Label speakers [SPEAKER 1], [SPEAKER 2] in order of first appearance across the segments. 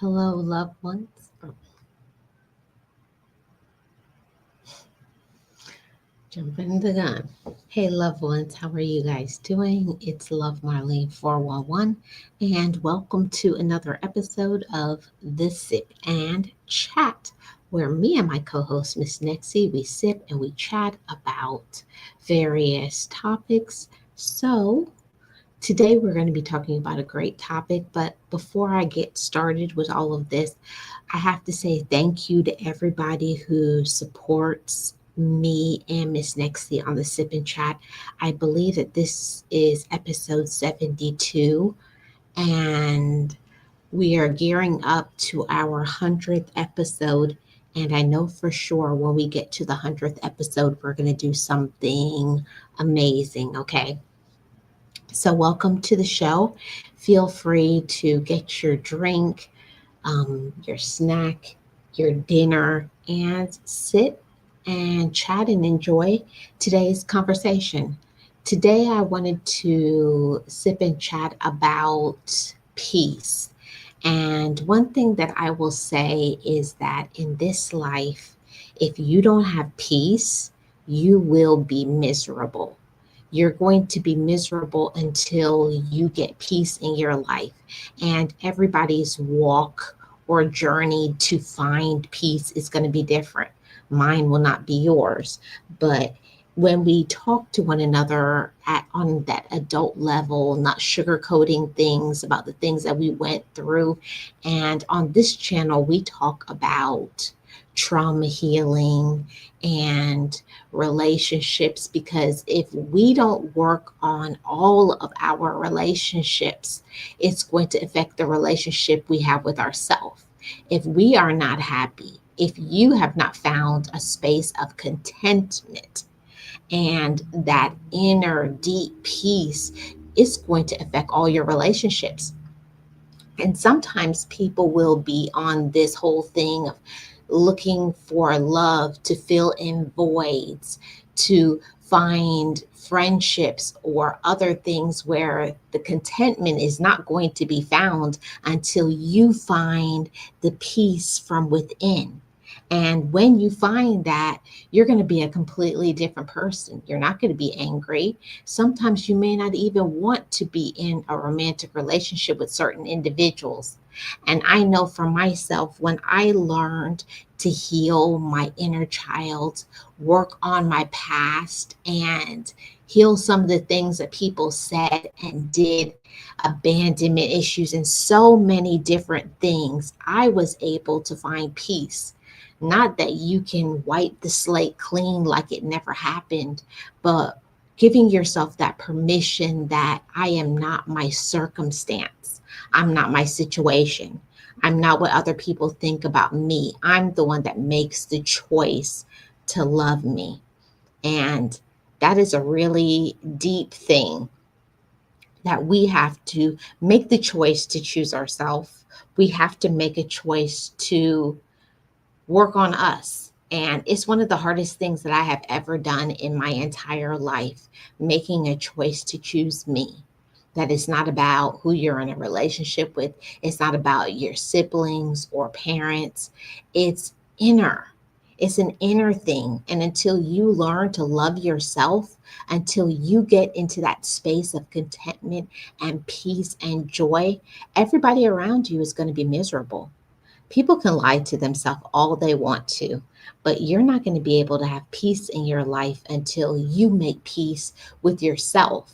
[SPEAKER 1] Hello, loved ones. Jumping the gun. Hey, loved ones, how are you guys doing? It's Love Marlene 411, and welcome to another episode of The Sip and Chat, where me and my co host, Miss Nexie, we sip and we chat about various topics. So, today we're going to be talking about a great topic, but before I get started with all of this, I have to say thank you to everybody who supports me and Miss Nexie on the Sip and Chat. I believe that this is episode 72, and we are gearing up to our 100th episode. And I know for sure when we get to the 100th episode, we're going to do something amazing, okay? So, welcome to the show. Feel free to get your drink, your snack, your dinner, and sit and chat and enjoy today's conversation. Today, I wanted to sip and chat about peace. And one thing that I will say is that in this life, if you don't have peace, you will be miserable. You're going to be miserable until you get peace in your life. And everybody's walk or journey to find peace is going to be different. Mine will not be yours. But when we talk to one another on that adult level, not sugarcoating things about the things that we went through. And on this channel, we talk about trauma healing and relationships, because if we don't work on all of our relationships, it's going to affect the relationship we have with ourselves. If we are not happy, if you have not found a space of contentment and that inner deep peace, it's going to affect all your relationships. And sometimes people will be on this whole thing of looking for love to fill in voids, to find friendships or other things where the contentment is not going to be found until you find the peace from within. And when you find that, you're going to be a completely different person. You're not going to be angry. Sometimes you may not even want to be in a romantic relationship with certain individuals. And I know for myself, when I learned to heal my inner child, work on my past, and heal some of the things that people said and did, abandonment issues, and so many different things, I was able to find peace. Not that you can wipe the slate clean like it never happened, but giving yourself that permission that I am not my circumstance. I'm not my situation. I'm not what other people think about me. I'm the one that makes the choice to love me. And that is a really deep thing, that we have to make the choice to choose ourselves. We have to make a choice to work on us. And it's one of the hardest things that I have ever done in my entire life, making a choice to choose me. That it's not about who you're in a relationship with, it's not about your siblings or parents. It's inner. It's an inner thing. And until you learn to love yourself, until you get into that space of contentment and peace and joy, everybody around you is going to be miserable. People can lie to themselves all they want to, but you're not going to be able to have peace in your life until you make peace with yourself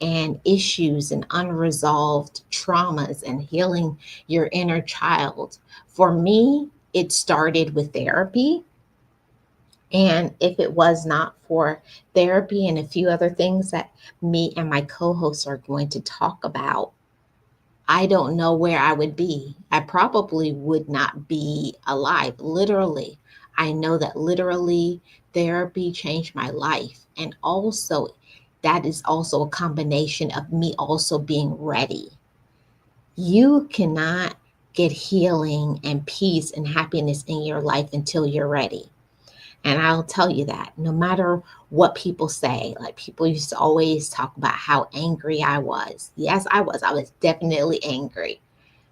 [SPEAKER 1] and issues and unresolved traumas and healing your inner child. For me, it started with therapy. And if it was not for therapy and a few other things that me and my co hosts are going to talk about, I don't know where I would be. I probably would not be alive, literally. I know that literally therapy changed my life. And also, that is also a combination of me also being ready. You cannot get healing and peace and happiness in your life until you're ready. And I'll tell you that no matter what people say, like people used to always talk about how angry I was. Yes, I was. I was definitely angry.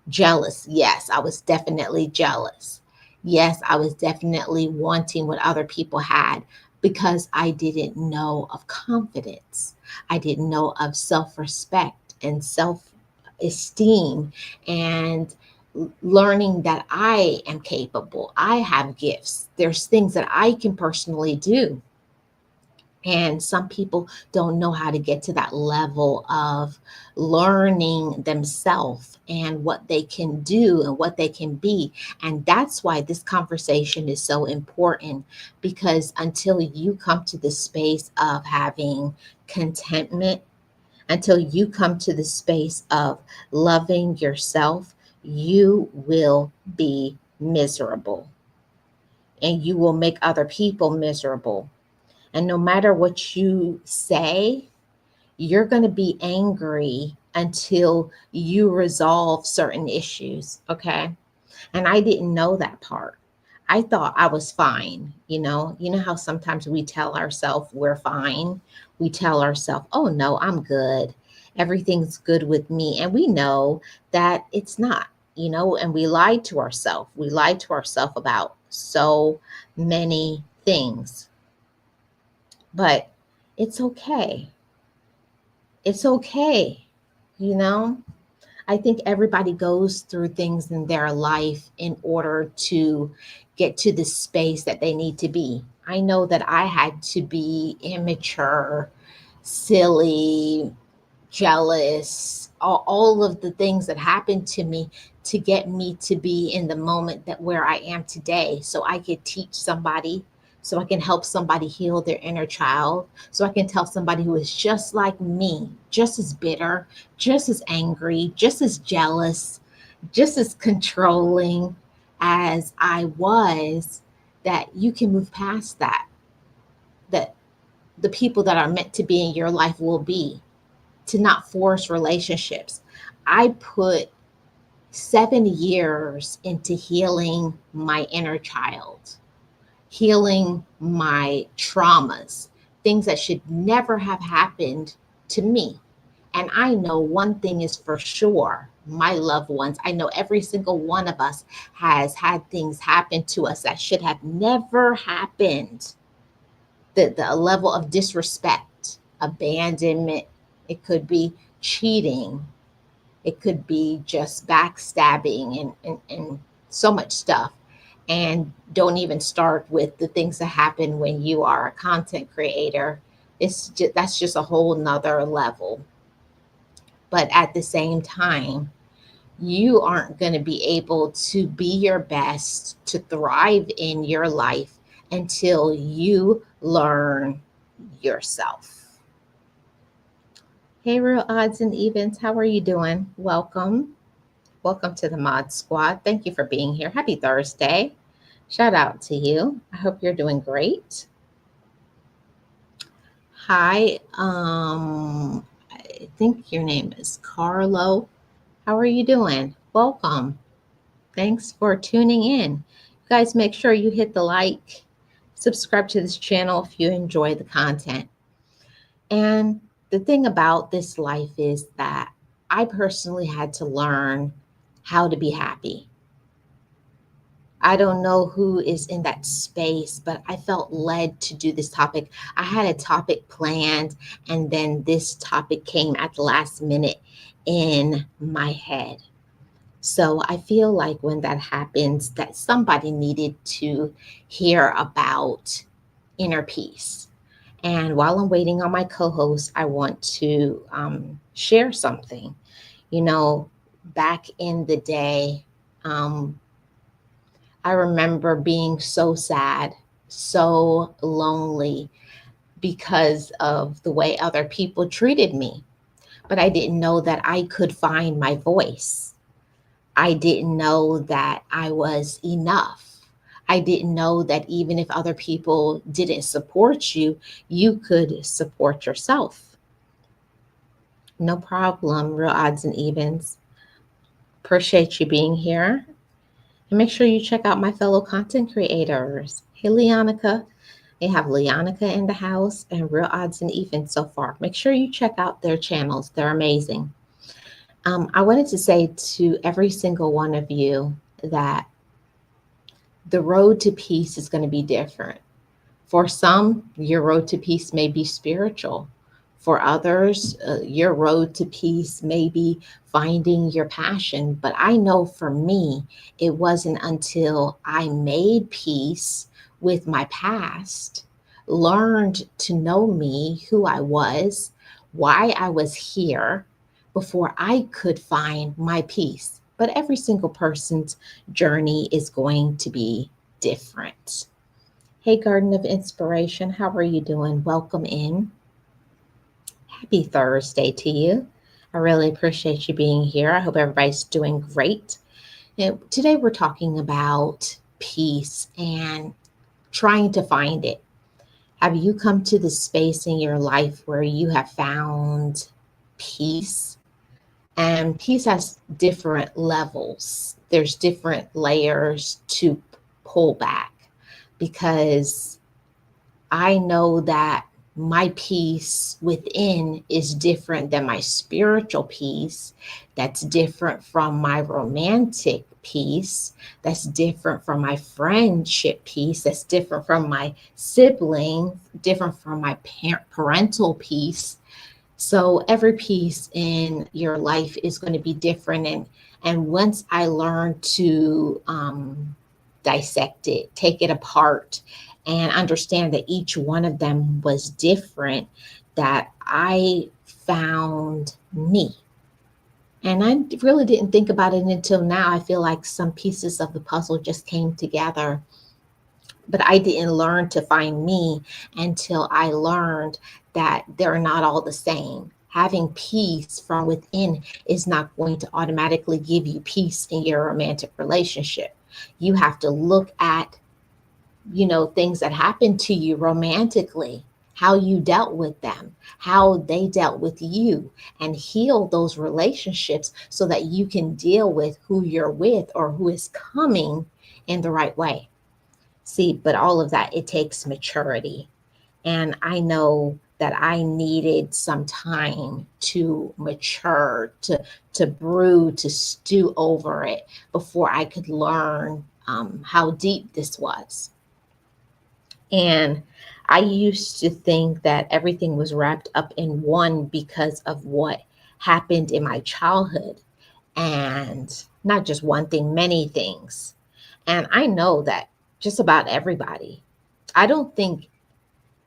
[SPEAKER 1] Jealous. Yes, I was definitely jealous. Yes, I was definitely wanting what other people had because I didn't know of confidence. I didn't know of self respect and self esteem and learning that I am capable. I have gifts. There's things that I can personally do, and some people don't know how to get to that level of learning themselves and what they can do and what they can be. And that's why this conversation is so important, because until you come to the space of having contentment, until you come to the space of loving yourself, you will be miserable and you will make other people miserable. And no matter what you say, you're going to be angry until you resolve certain issues. Okay. And I didn't know that part. I thought I was fine. You know how sometimes we tell ourselves we're fine. We tell ourselves, oh no, I'm good. Everything's good with me. And we know that it's not, and we lied to ourselves. We lied to ourselves about so many things. But it's okay. It's okay. You know, I think everybody goes through things in their life in order to get to the space that they need to be. I know that I had to be immature, silly, jealous, all of the things that happened to me to get me to be in the moment that where I am today. So I could teach somebody, so I can help somebody heal their inner child, so I can tell somebody who is just like me, just as bitter, just as angry, just as jealous, just as controlling as I was, that you can move past that, that the people that are meant to be in your life will be, to not force relationships. I put 7 years into healing my inner child, healing my traumas, things that should never have happened to me. And I know one thing is for sure, my loved ones, I know every single one of us has had things happen to us that should have never happened. The level of disrespect, abandonment, it could be cheating, it could be just backstabbing and so much stuff. And don't even start with the things that happen when you are a content creator. That's just a whole nother level. But at the same time, you aren't going to be able to be your best, to thrive in your life until you learn yourself. Hey, Real Odds and Evens, how are you doing? Welcome. Welcome to the Mod Squad. Thank you for being here. Happy Thursday. Shout out to you. I hope you're doing great. Hi, I think your name is Carlo. How are you doing? Welcome. Thanks for tuning in. You guys, make sure you hit the like, subscribe to this channel if you enjoy the content. And the thing about this life is that I personally had to learn how to be happy. I don't know who is in that space, but I felt led to do this topic. I had a topic planned, and then this topic came at the last minute in my head. So I feel like when that happens, that somebody needed to hear about inner peace. And while I'm waiting on my co host, I want to share something. You know, back in the day, um, I remember being so sad, so lonely because of the way other people treated me. But I didn't know that I could find my voice. I didn't know that I was enough. I didn't know that even if other people didn't support you, you could support yourself. No problem, Real Odds and Evens. Appreciate you being here. And make sure you check out my fellow content creators. Hey, Leonica. They have Leonica in the house and Real Odds and Evens so far. Make sure you check out their channels. They're amazing. I wanted to say to every single one of you that the road to peace is going to be different. For some, your road to peace may be spiritual. For others, your road to peace may be finding your passion. But I know for me, it wasn't until I made peace with my past, learned to know me, who I was, why I was here, before I could find my peace. But every single person's journey is going to be different. Hey, Garden of Inspiration, how are you doing? Welcome in. Happy Thursday to you. I really appreciate you being here. I hope everybody's doing great. Today, we're talking about peace and trying to find it. Have you come to the space in your life where you have found peace? And peace has different levels, there's different layers to pull back because I know that my peace within is different than my spiritual peace. That's different from my romantic peace. That's different from my friendship peace. That's different from my sibling, different from my parental peace. So every piece in your life is going to be different. And once I learned to dissect it, take it apart, and understand that each one of them was different, that I found me. And I really didn't think about it until now. I feel like some pieces of the puzzle just came together, but I didn't learn to find me until I learned that they're not all the same. Having peace from within is not going to automatically give you peace in your romantic relationship. You have to look at, things that happened to you romantically, how you dealt with them, how they dealt with you, and heal those relationships so that you can deal with who you're with or who is coming in the right way. See, but all of that, it takes maturity. And I know that I needed some time to mature, to brew, to stew over it before I could learn how deep this was. And I used to think that everything was wrapped up in one because of what happened in my childhood. And not just one thing, many things. And I know that just about everybody, I don't think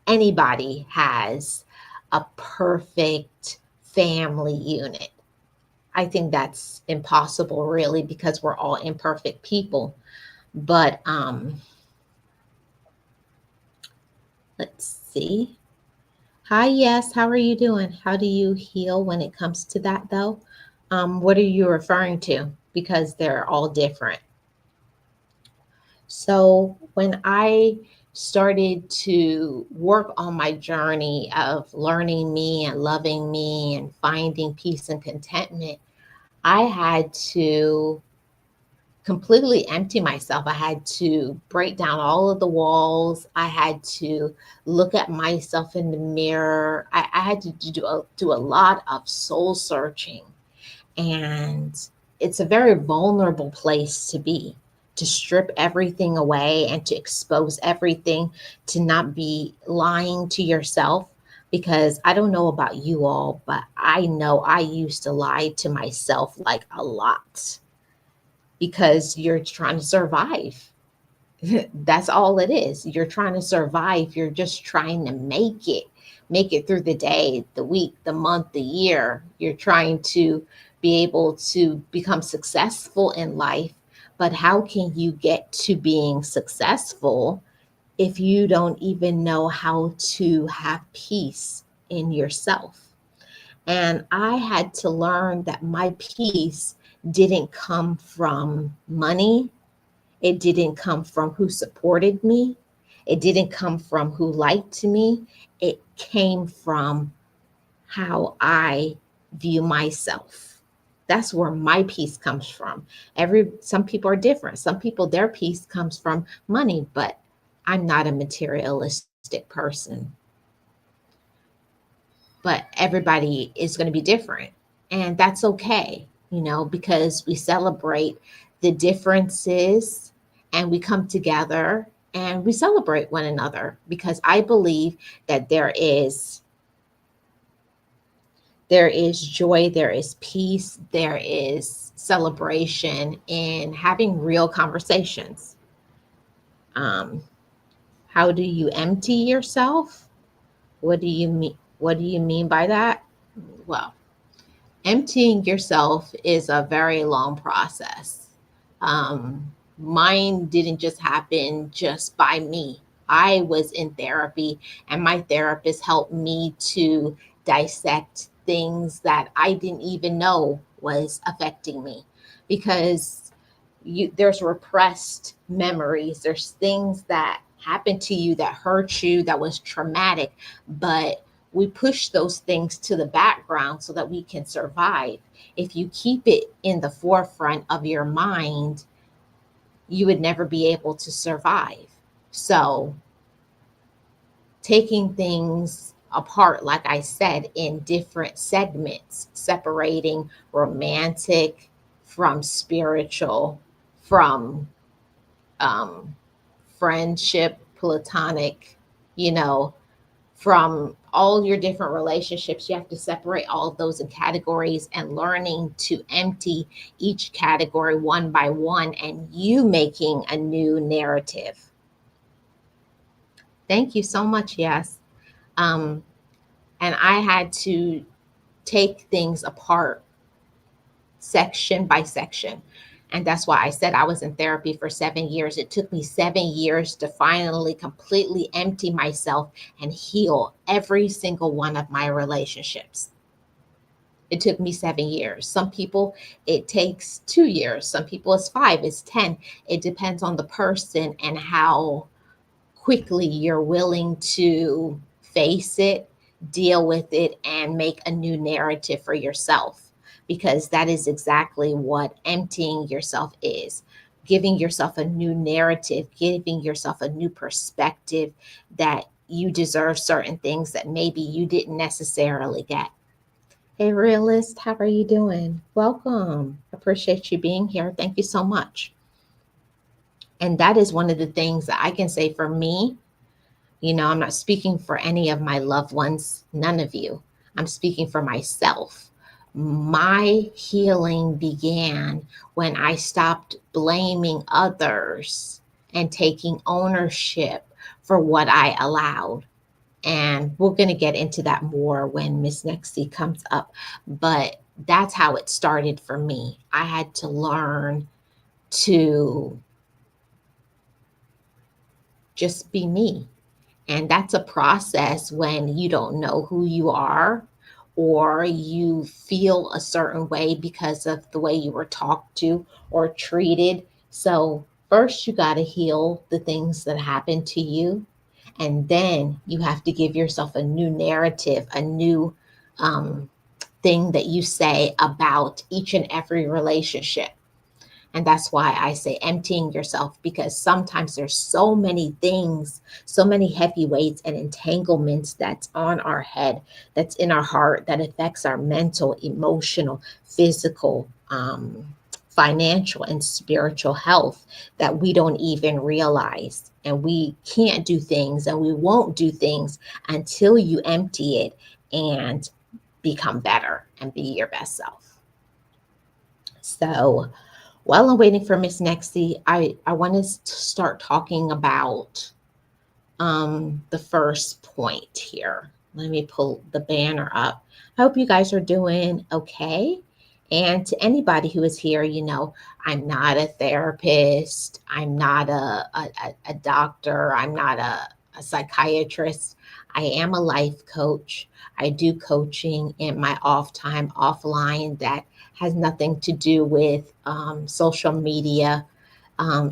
[SPEAKER 1] anybody has a perfect family unit. I think that's impossible, really, because we're all imperfect people. But let's see. Hi, yes. How are you doing? How do you heal when it comes to that, though? What are you referring to? Because they're all different. So, when I started to work on my journey of learning me and loving me and finding peace and contentment, I had to completely empty myself. I had to break down all of the walls. I had to look at myself in the mirror. I had to do a lot of soul searching. And it's a very vulnerable place to be, to strip everything away and to expose everything, to not be lying to yourself. Because I don't know about you all, but I know I used to lie to myself like a lot because you're trying to survive. That's all it is. You're trying to survive. You're just trying to make it through the day, the week, the month, the year. You're trying to be able to become successful in life. But how can you get to being successful if you don't even know how to have peace in yourself? And I had to learn that my peace didn't come from money, it didn't come from who supported me. It didn't come from who liked me. It came from how I view myself. That's where my peace comes from. Some people are different. Some people their peace comes from money, but I'm not a materialistic person. But everybody is going to be different. And that's okay, because we celebrate the differences and we come together and we celebrate one another, because I believe that there is joy, there is peace, there is celebration in having real conversations. Um, how do you empty yourself? What do you mean? What do you mean by that? Well, emptying yourself is a very long process. Um, Mine didn't just happen just by me. I was in therapy, and my therapist helped me to dissect things that I didn't even know was affecting me, because there's repressed memories, there's things that happened to you that hurt you, that was traumatic, but we push those things to the background so that we can survive. If you keep it in the forefront of your mind, you would never be able to survive. So, taking things apart, like I said, in different segments, separating romantic from spiritual, from um, friendship, platonic, you know, from all your different relationships. You have to separate all of those in categories, and learning to empty each category one by one, and you making a new narrative. Thank you so much. Yes. Um, and I had to take things apart section by section. And that's why I said I was in therapy for 7 years. It took me 7 years to finally completely empty myself and heal every single one of my relationships. It took me 7 years. Some people, it takes 2 years. Some people, it's five, it's 10. It depends on the person and how quickly you're willing to face it, deal with it, and make a new narrative for yourself. Because that is exactly what emptying yourself is: giving yourself a new narrative, giving yourself a new perspective that you deserve certain things that maybe you didn't necessarily get. Hey, realist, how are you doing? Welcome. Appreciate you being here. Thank you so much. And that is one of the things that I can say for me. I'm not speaking for any of my loved ones, none of you. I'm speaking for myself. My healing began when I stopped blaming others and taking ownership for what I allowed. And we're going to get into that more when Miss Nexie comes up. But that's how it started for me. I had to learn to just be me. And that's a process when you don't know who you are, or you feel a certain way because of the way you were talked to or treated. So, first, you got to heal the things that happened to you. And then you have to give yourself a new narrative, a new um, thing that you say about each and every relationship. And that's why I say emptying yourself, because sometimes there's so many things, so many heavy weights and entanglements that's on our head, that's in our heart, that affects our mental, emotional, physical, financial, and spiritual health, that we don't even realize. And we can't do things, and we won't do things until you empty it and become better and be your best self. So, while I'm waiting for Miss Nexie, I want to start talking about the first point here. Let me pull the banner up. I hope you guys are doing okay. And to anybody who is here, I'm not a therapist. I'm not a doctor. I'm not a psychiatrist. I am a life coach. I do coaching in my off time, offline, that has nothing to do with social media.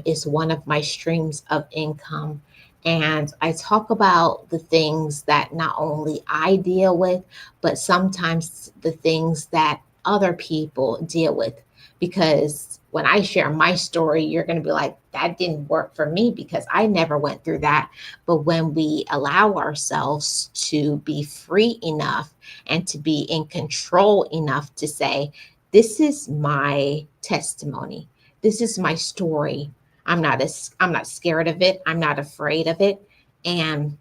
[SPEAKER 1] Is one of my streams of income. And I talk about the things that not only I deal with, but sometimes the things that other people deal with. Because when I share my story, you're going to be like, that didn't work for me because I never went through that. But when we allow ourselves to be free enough and to be in control enough to say, this is my testimony, this is my story. I'm not scared of it. I'm not afraid of it. And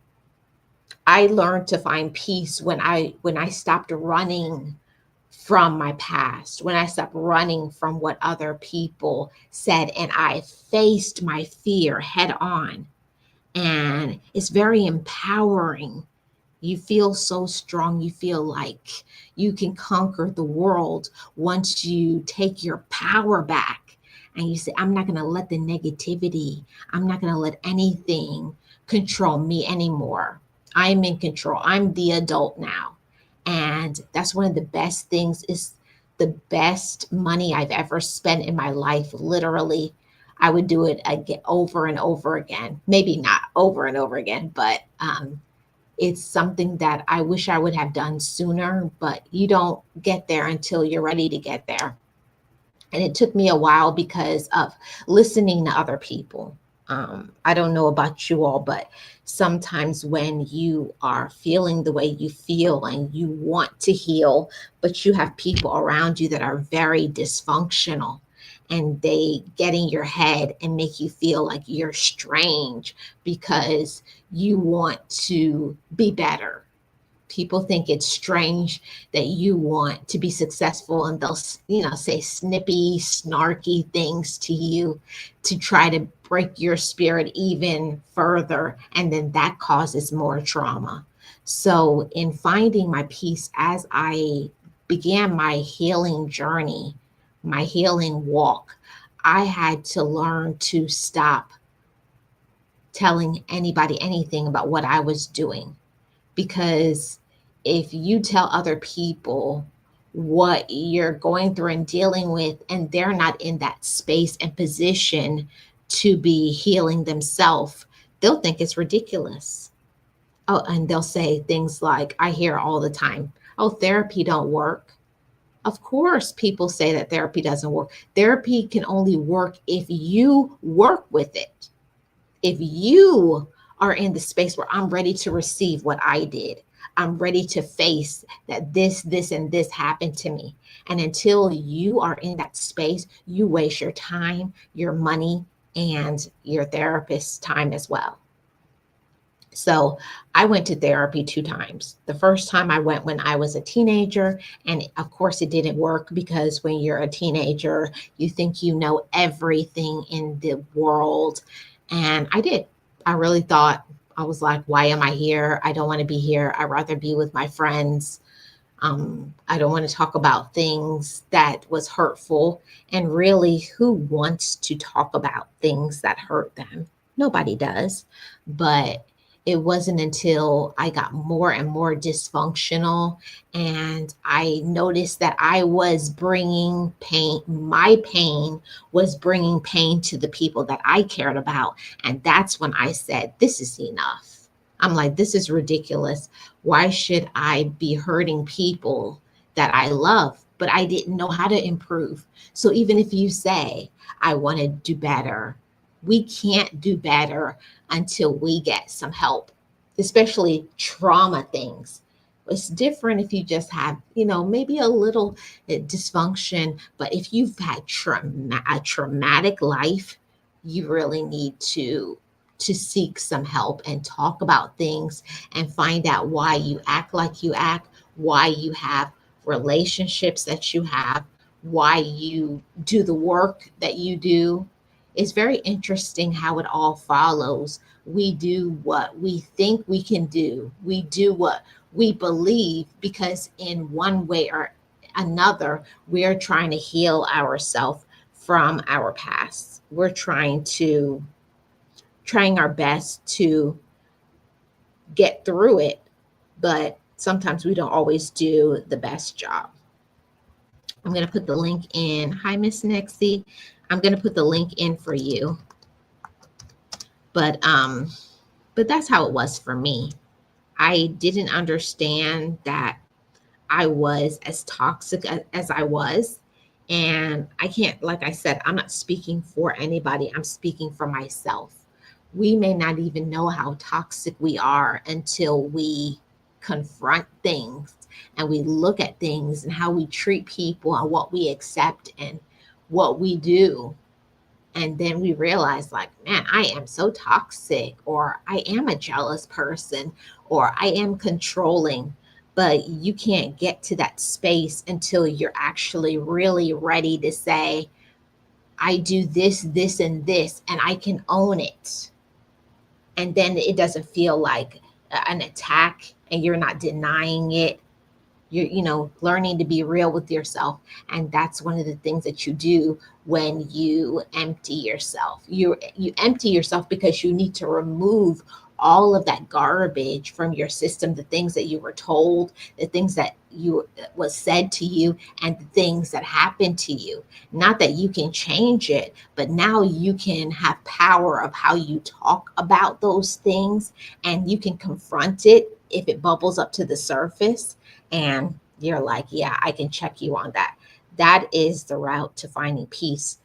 [SPEAKER 1] I learned to find peace when I stopped running from my past, when I stopped running from what other people said and I faced my fear head on. And it's very empowering. You feel so strong. You feel like you can conquer the world once you take your power back and you say, I'm not going to let the negativity, I'm not going to let anything control me anymore. I'm in control. I'm the adult now. And that's one of the best things is the best money I've ever spent in my life. Literally, I would do it again over and over again. Maybe not over and over again, but it's something that I wish I would have done sooner, but you don't get there until you're ready to get there. And it took me a while because of listening to other people. I don't know about you all, but sometimes when you are feeling the way you feel and you want to heal, but you have people around you that are very dysfunctional and they get in your head and make you feel like you're strange because you want to be better. People think it's strange that you want to be successful and they'll, say snippy, snarky things to you to try to break your spirit even further. And then that causes more trauma. So, in finding my peace as I began my healing journey, my healing walk, I had to learn to stop telling anybody anything about what I was doing because if you tell other people what you're going through and dealing with, and they're not in that space and position to be healing themselves, they'll think it's ridiculous. Oh, and they'll say things like, I hear all the time, oh, therapy don't work. Of course, people say that therapy doesn't work. Therapy can only work if you work with it. If you are in the space where I'm ready to receive what I did, I'm ready to face that this, and this happened to me. And until you are in that space, you waste your time, your money, and your therapist's time as well. So I went to therapy 2 times. The first time I went when I was a teenager, and of course it didn't work because when you're a teenager, you think you know everything in the world. And I did. I really thought, I was like, why am I here? I don't want to be here. I'd rather be with my friends. I don't want to talk about things that was hurtful. And really, who wants to talk about things that hurt them? Nobody does. But it wasn't until I got more and more dysfunctional and I noticed that I was bringing pain, my pain was bringing pain to the people that I cared about. And that's when I said, this is enough. I'm like, this is ridiculous. Why should I be hurting people that I love? But I didn't know how to improve. So even if you say, I want to do better, we can't do better until we get some help, especially trauma things. It's different if you just have, maybe a little dysfunction, but if you've had a traumatic life, you really need to seek some help and talk about things and find out why you act like you act, why you have relationships that you have, why you do the work that you do. It's very interesting how it all follows. We do what we think we can do. We do what we believe because in one way or another, we're trying to heal ourselves from our past. We're trying our best to get through it, but sometimes we don't always do the best job. I'm going to put the link in. Hi, Miss Nixie. I'm going to put the link in for you. But that's how it was for me. I didn't understand that I was as toxic as I was. And I can't, like I said, I'm not speaking for anybody, I'm speaking for myself. We may not even know how toxic we are until we confront things and we look at things and how we treat people and what we accept and what we do. And then we realize, like, man, I am so toxic, or I am a jealous person, or I am controlling. But you can't get to that space until you're actually really ready to say, I do this, this, and this, and I can own it. And then it doesn't feel like an attack, and you're not denying it. You're learning to be real with yourself. And that's one of the things that you do when you empty yourself. You empty yourself because you need to remove all of that garbage from your system, the things that you were told, the things that you was said to you, and the things that happened to you. Not that you can change it, but now you can have power of how you talk about those things, and you can confront it if it bubbles up to the surface, and you're like, yeah, I can check you on that. That is the route to finding peace.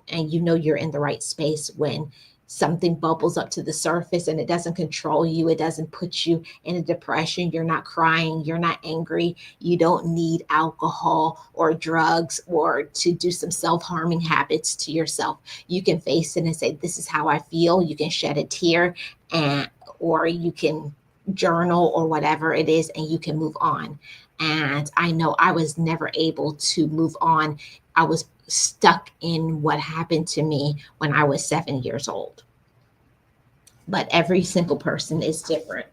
[SPEAKER 1] And you're in the right space when something bubbles up to the surface and it doesn't control you. It doesn't put you in a depression. You're not crying. You're not angry. You don't need alcohol or drugs or to do some self harming habits to yourself. You can face it and say, this is how I feel. You can shed a tear, and or you can journal or whatever it is, and you can move on. And I know I was never able to move on. I was stuck in what happened to me when I was 7 years old. But every single person is different.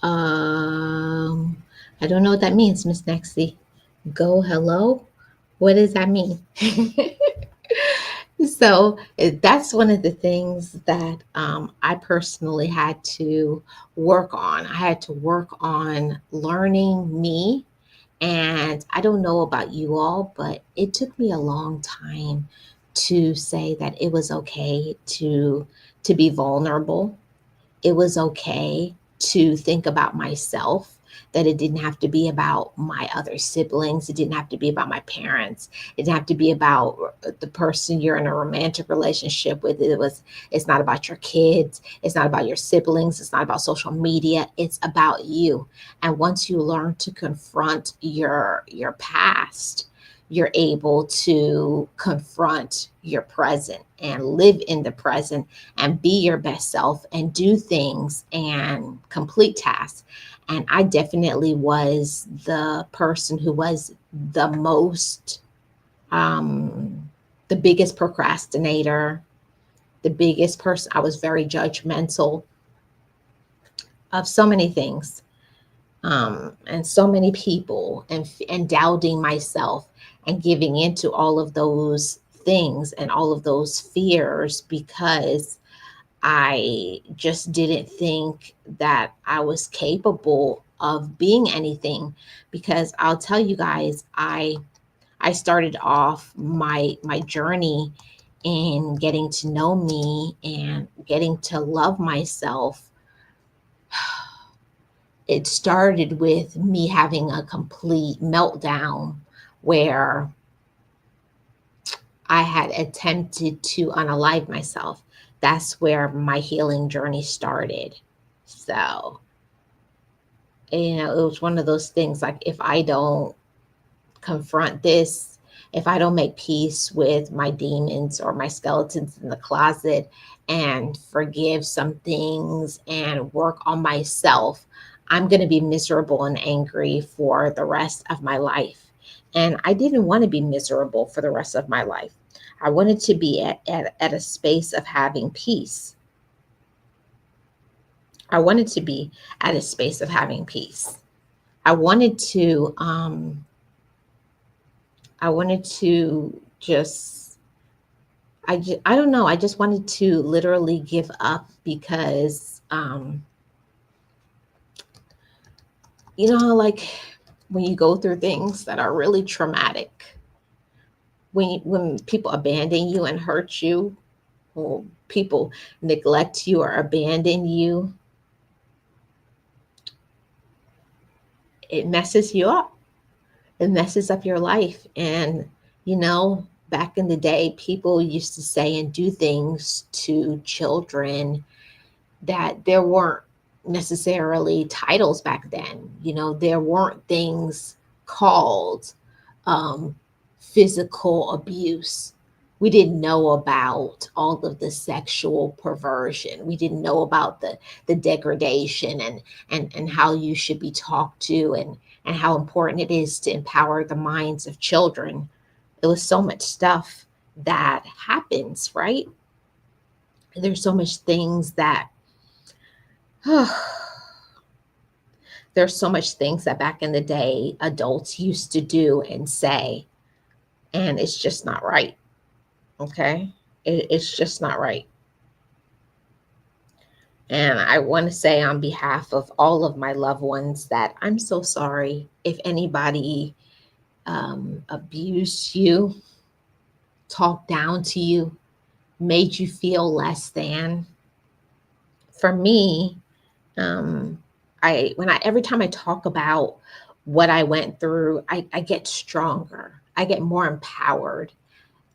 [SPEAKER 1] Um, I don't know what that means, Miss Nexie. Go hello? What does that mean? So that's one of the things that I personally had to work on. I had to work on learning me. And I don't know about you all, but it took me a long time to say that it was okay to be vulnerable. It was okay to think about myself, that it didn't have to be about my other siblings. It didn't have to be about my parents. It didn't have to be about the person you're in a romantic relationship with. It's not about your kids. It's not about your siblings. It's not about social media. It's about you. And once you learn to confront your past, you're able to confront your present and live in the present and be your best self and do things and complete tasks. And I definitely was the person who was the most, um, the biggest procrastinator, the biggest person. I was very judgmental of so many things, and so many people, and doubting myself and giving into all of those things and all of those fears because I just didn't think that I was capable of being anything. Because I'll tell you guys, I started off my journey in getting to know me and getting to love myself. It started with me having a complete meltdown where I had attempted to unalive myself. That's where my healing journey started. So, it was one of those things, like, if I don't confront this, if I don't make peace with my demons or my skeletons in the closet and forgive some things and work on myself, I'm going to be miserable and angry for the rest of my life. And I didn't want to be miserable for the rest of my life. I wanted to be at a space of having peace. I wanted to be at a space of having peace. I wanted to I wanted to just I don't know, I just wanted to literally give up because like, when you go through things that are really traumatic, when people abandon you and hurt you, or people neglect you or abandon you, it messes you up. It messes up your life. And, you know, back in the day, people used to say and do things to children that there weren't necessarily titles back then. You know, there weren't things called um, physical abuse. We didn't know about all of the sexual perversion. We didn't know about the degradation and how you should be talked to and how important it is to empower the minds of children. It was so much stuff that happens, right? There's so much things that there's so much things that back in the day adults used to do and say, and it's just not right. Okay, it's just not right. And I want to say on behalf of all of my loved ones that I'm so sorry if anybody abused you, talked down to you, made you feel less than. For me, um, I when I every time I talk about what I went through, I get stronger. I get more empowered.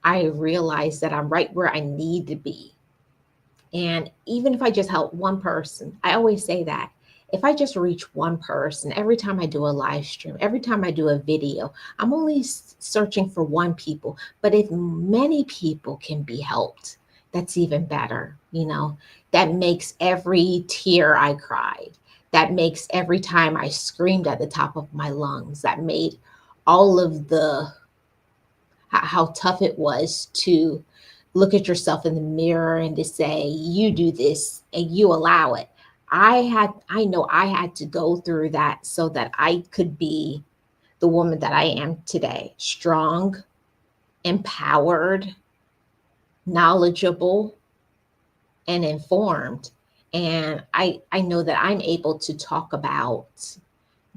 [SPEAKER 1] I realize that I'm right where I need to be. And even if I just help one person, I always say that if I just reach one person every time I do a live stream, every time I do a video, I'm only searching for one people. But if many people can be helped, that's even better. You know, that makes every tear I cried, that makes every time I screamed at the top of my lungs, that made all of the how tough it was to look at yourself in the mirror and to say you do this and you allow it. I know I had to go through that so that I could be the woman that I am today, strong, empowered, knowledgeable, and informed. And I know that I'm able to talk about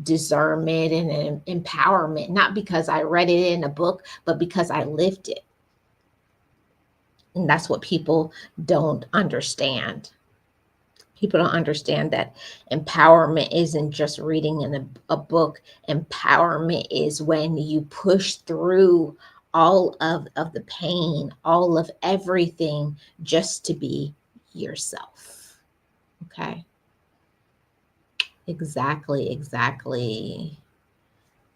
[SPEAKER 1] discernment and empowerment, not because I read it in a book, but because I lived it. And that's what people don't understand. People don't understand that empowerment isn't just reading in a book. Empowerment is when you push through all of the pain, all of everything just to be yourself. Okay. Exactly, exactly.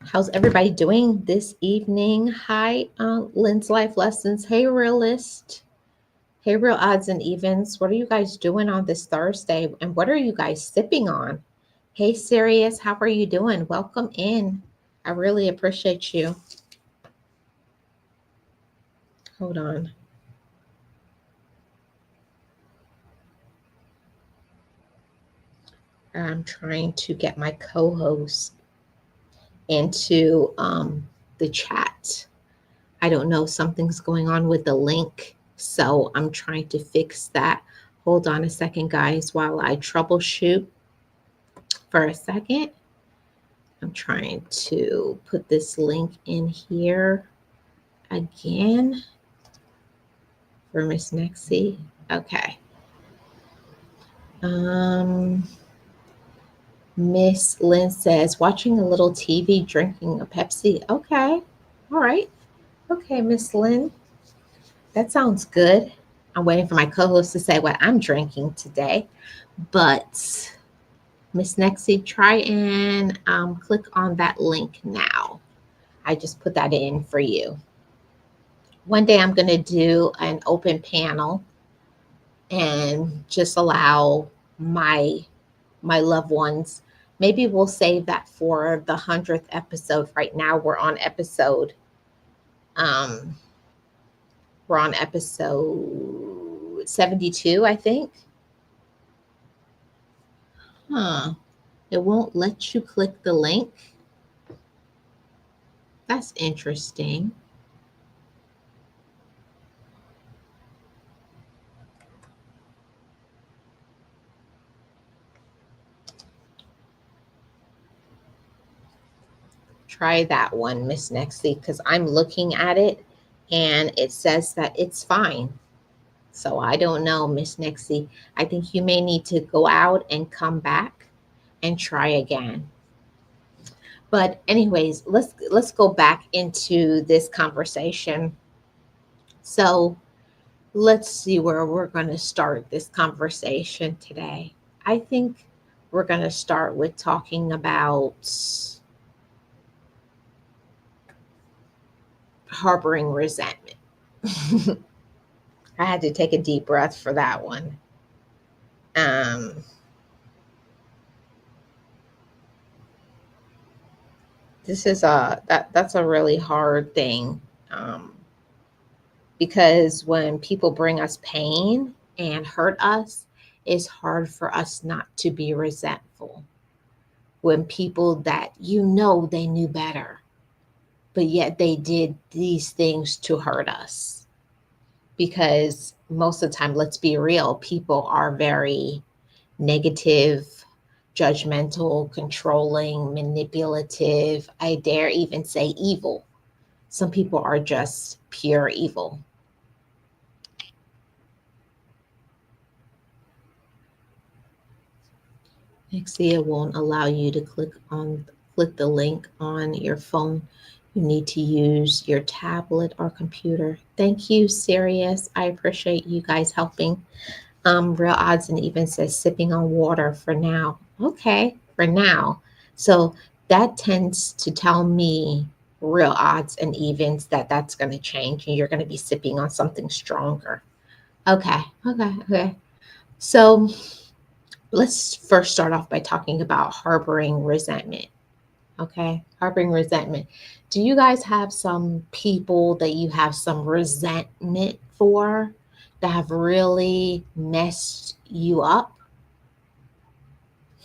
[SPEAKER 1] How's everybody doing this evening? Hi, Lynn's Life Lessons. Hey, realist. Hey, real odds and evens. What are you guys doing on this Thursday? And what are you guys sipping on? Hey, Sirius, how are you doing? Welcome in. I really appreciate you. Hold on. I'm trying to get my co host into the chat. I don't know, something's going on with the link. So I'm trying to fix that. Hold on a second, guys, while I troubleshoot for a second. I'm trying to put this link in here again for Miss Nexie. Okay. Um, Miss Lynn says, watching a little TV, drinking a Pepsi. Okay. All right. Okay, Miss Lynn. That sounds good. I'm waiting for my co-host to say what I'm drinking today. But Miss Nexie, try and click on that link now. I just put that in for you. One day I'm going to do an open panel and just allow my loved ones. Maybe we'll save that for the 100th episode. Right now um we're on episode 72, I think. Huh. It won't let you click the link. That's interesting. Try that one, Miss Nexie, because I'm looking at it and it says that it's fine. So I don't know, Miss Nixie. I think you may need to go out and come back and try again. But anyways, let's go back into this conversation. So let's see where we're going to start this conversation today. I think we're going to start with talking about harboring resentment. I had to take a deep breath for that one. Um, this is that's a really hard thing, um, because when people bring us pain and hurt us, it's hard for us not to be resentful. When people that they knew better, but yet they did these things to hurt us. Because most of the time, let's be real, people are very negative, judgmental, controlling, manipulative. I dare even say evil. Some people are just pure evil. Nexia won't allow you to click the link on your phone. You need to use your tablet or computer. Thank you, Sirius. I appreciate you guys helping. Real Odds and Even says sipping on water for now. Okay, for now. So that tends to tell me, Real Odds and Evens, that that's going to change and you're going to be sipping on something stronger. Okay. So let's first start off by talking about harboring resentment. Okay, harboring resentment. Do you guys have some people that you have some resentment for that have really messed you up?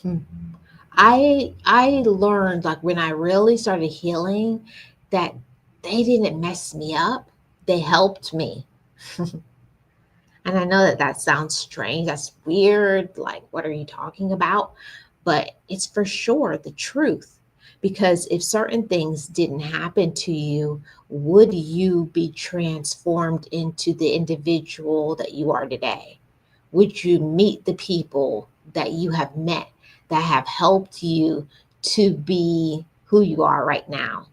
[SPEAKER 1] Hmm. I learned, like, when I really started healing, that they didn't mess me up. They helped me. And I know that that sounds strange. That's weird. Like, what are you talking about? But it's for sure the truth. Because if certain things didn't happen to you, would you be transformed into the individual that you are today? Would you meet the people that you have met that have helped you to be who you are right now?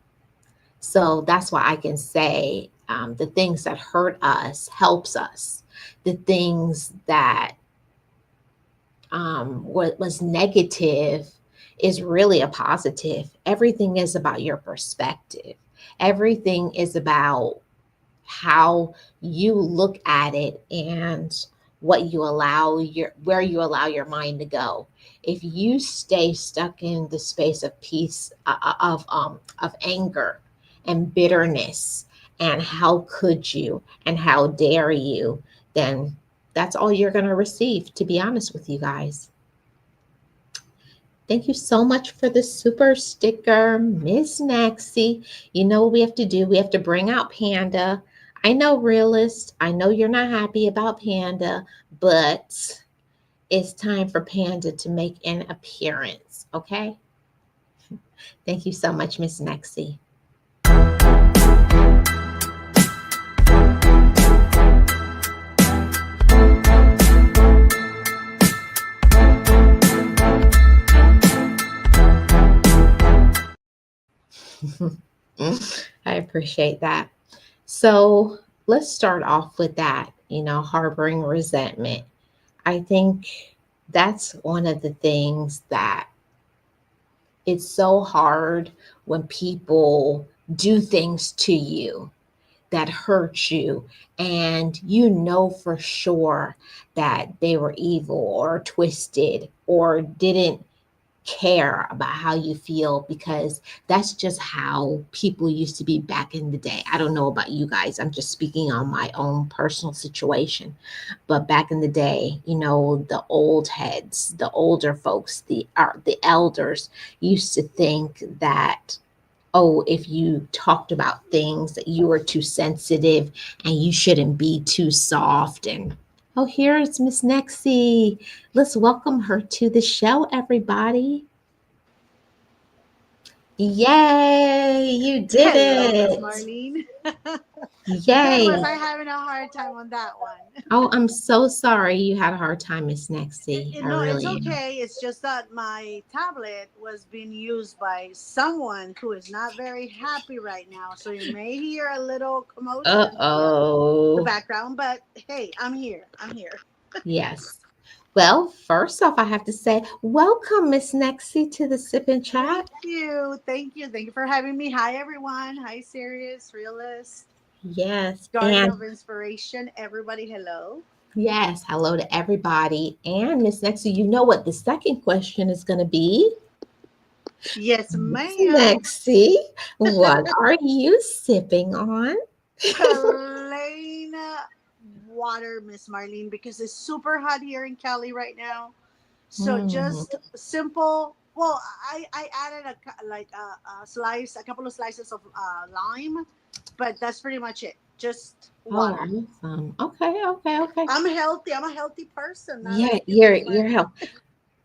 [SPEAKER 1] So that's why I can say, the things that hurt us helps us. The things that what was negative is really a positive. Everything is about your perspective. Everything is about how you look at it and what you allow your where you allow your mind to go. If you stay stuck in the space of peace, of anger and bitterness, and how could you and how dare you, then that's all you're going to receive, to be honest with you guys. Thank you so much for the super sticker, Miss Maxie. You know what we have to do? We have to bring out Panda. I know, realist. I know you're not happy about Panda, but it's time for Panda to make an appearance. Okay? Thank you so much, Miss Maxie. I appreciate that. So let's start off with that, harboring resentment. I think that's one of the things that it's so hard when people do things to you that hurt you, and you know for sure that they were evil or twisted or didn't care about how you feel, because that's just how people used to be back in the day. I don't know about you guys. I'm just speaking on my own personal situation. But back in the day, the old heads, the older folks, the elders used to think that, oh, if you talked about things, that you were too sensitive and you shouldn't be too soft. And oh, here's Miss Nexie. Let's welcome her to the show, everybody. Yay, you did
[SPEAKER 2] Hello, Miss
[SPEAKER 1] it.
[SPEAKER 2] Marlene. Man,
[SPEAKER 1] Yay.
[SPEAKER 2] was I having a hard time on that one.
[SPEAKER 1] Oh, I'm so sorry you had a hard time, Miss Nexie. I
[SPEAKER 2] No, it's
[SPEAKER 1] really am.
[SPEAKER 2] okay. It's just that my tablet was being used by someone who is not very happy right now. So you may hear a little commotion in the
[SPEAKER 1] Uh-oh.
[SPEAKER 2] background, but hey, I'm here. I'm here.
[SPEAKER 1] Yes. Well, first off, I have to say, welcome, Miss Nexie, to the Sip and
[SPEAKER 2] Thank
[SPEAKER 1] Chat.
[SPEAKER 2] you. Thank you. Thank you for having me. Hi, everyone. Hi, Serious, Realist,
[SPEAKER 1] Yes.
[SPEAKER 2] Guardian
[SPEAKER 1] And
[SPEAKER 2] of Inspiration. Everybody, hello.
[SPEAKER 1] yes, hello to everybody. And Miss Nexie, you know what the second question is going to be?
[SPEAKER 2] Yes,
[SPEAKER 1] Miss
[SPEAKER 2] ma'am.
[SPEAKER 1] Nexie, what are you sipping on?
[SPEAKER 2] Plain water, Miss Marlene, because it's super hot here in Cali right now. So
[SPEAKER 1] Hmm.
[SPEAKER 2] just simple. Well, I added a slice, a couple of slices of lime, but that's pretty much it. Just
[SPEAKER 1] Oh,
[SPEAKER 2] water.
[SPEAKER 1] awesome. Okay, okay, okay.
[SPEAKER 2] I'm healthy. I'm a healthy person, not
[SPEAKER 1] Yeah,
[SPEAKER 2] like you, Miss
[SPEAKER 1] you're
[SPEAKER 2] Marlene.
[SPEAKER 1] help.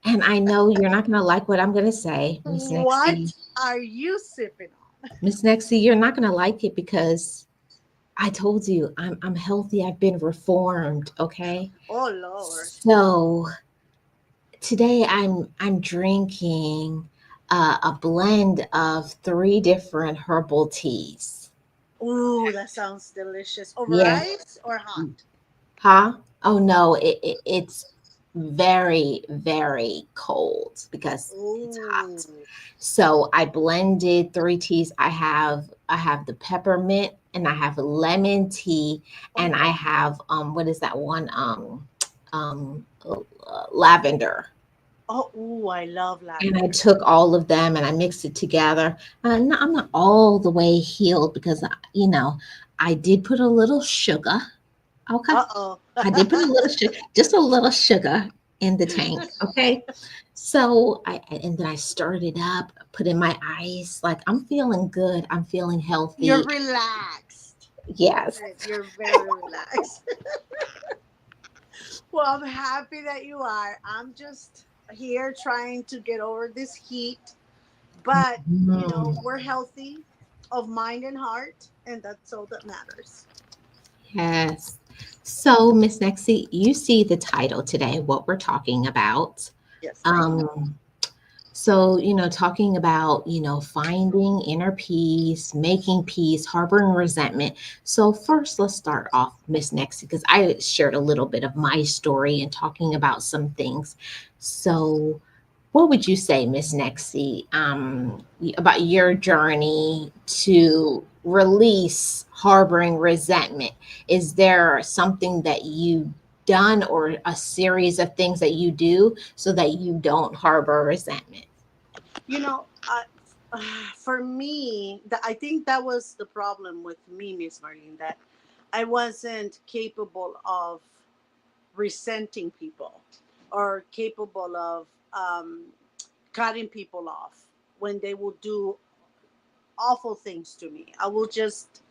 [SPEAKER 1] And I know you're not gonna like what I'm gonna say, Miss Nexie.
[SPEAKER 2] What are you sipping on?
[SPEAKER 1] Miss Nexie, you're not gonna like it because I told you I'm healthy. I've been reformed. Okay.
[SPEAKER 2] Oh Lord.
[SPEAKER 1] So today I'm drinking a blend of three different herbal teas.
[SPEAKER 2] Ooh, that sounds delicious. Over
[SPEAKER 1] Yeah.
[SPEAKER 2] ice or hot?
[SPEAKER 1] Huh? Oh no, it's very, very cold because it's hot.
[SPEAKER 2] Ooh.
[SPEAKER 1] So I blended three teas. I have the peppermint and I have lemon tea and I
[SPEAKER 2] Oh.
[SPEAKER 1] have what is that one lavender.
[SPEAKER 2] Oh, ooh, I love
[SPEAKER 1] And I
[SPEAKER 2] lavender.
[SPEAKER 1] took all of them and I mixed it together. No, I'm not all the way healed because I did put a little sugar. Okay.
[SPEAKER 2] Uh-oh.
[SPEAKER 1] I did put a little sugar, just a little sugar in the tank. Okay. So and then I stirred it up, put in my ice. Like I'm feeling good. I'm feeling
[SPEAKER 2] You're
[SPEAKER 1] healthy.
[SPEAKER 2] relaxed.
[SPEAKER 1] Yes.
[SPEAKER 2] You're very relaxed. Well, I'm happy that you are. I'm just here trying to get over this heat. But,
[SPEAKER 1] Mhm.
[SPEAKER 2] we're healthy of mind and heart, and that's all that matters.
[SPEAKER 1] Yes. So, Miss Nexie, you see the title today, what we're talking about.
[SPEAKER 2] Yes, I know.
[SPEAKER 1] Um, So, talking about, finding inner peace, making peace, harboring resentment. So, first, let's start off, Miss Nexie, because I shared a little bit of my story and talking about some things. So, what would you say, Miss Nexie, about your journey to release harboring resentment? Is there something that you done or a series of things that you do so that you don't harbor resentment?
[SPEAKER 2] You know, uh, for me, I think that was the problem with me, Miss Marlene, that I wasn't capable of resenting people or capable of cutting people off when they will do awful things to me. I will just,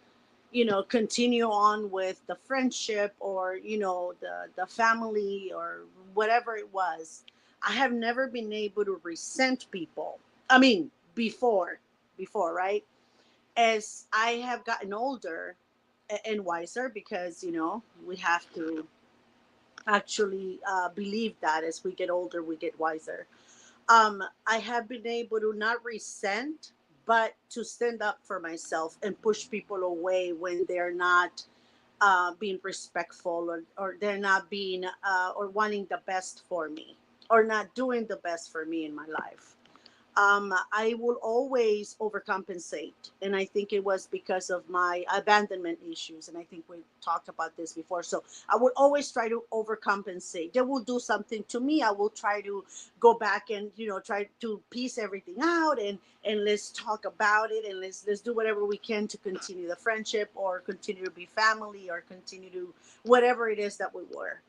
[SPEAKER 2] continue on with the friendship or, the family or whatever it was. I have never been able to resent people. I mean, before, right? As I have gotten older and wiser, because, we have to actually believe that as we get older, we get wiser. I have been able to not resent, but to stand up for myself and push people away when they're not being respectful or they're not being or wanting the best for me or not doing the best for me in my life. I will always overcompensate. And I think it was because of my abandonment issues. And I think we talked about this before. So I would always try to overcompensate. They will do something to me. I will try to go back and, try to piece everything out and let's talk about it and let's do whatever we can to continue the friendship or continue to be family or continue to whatever it is that we were.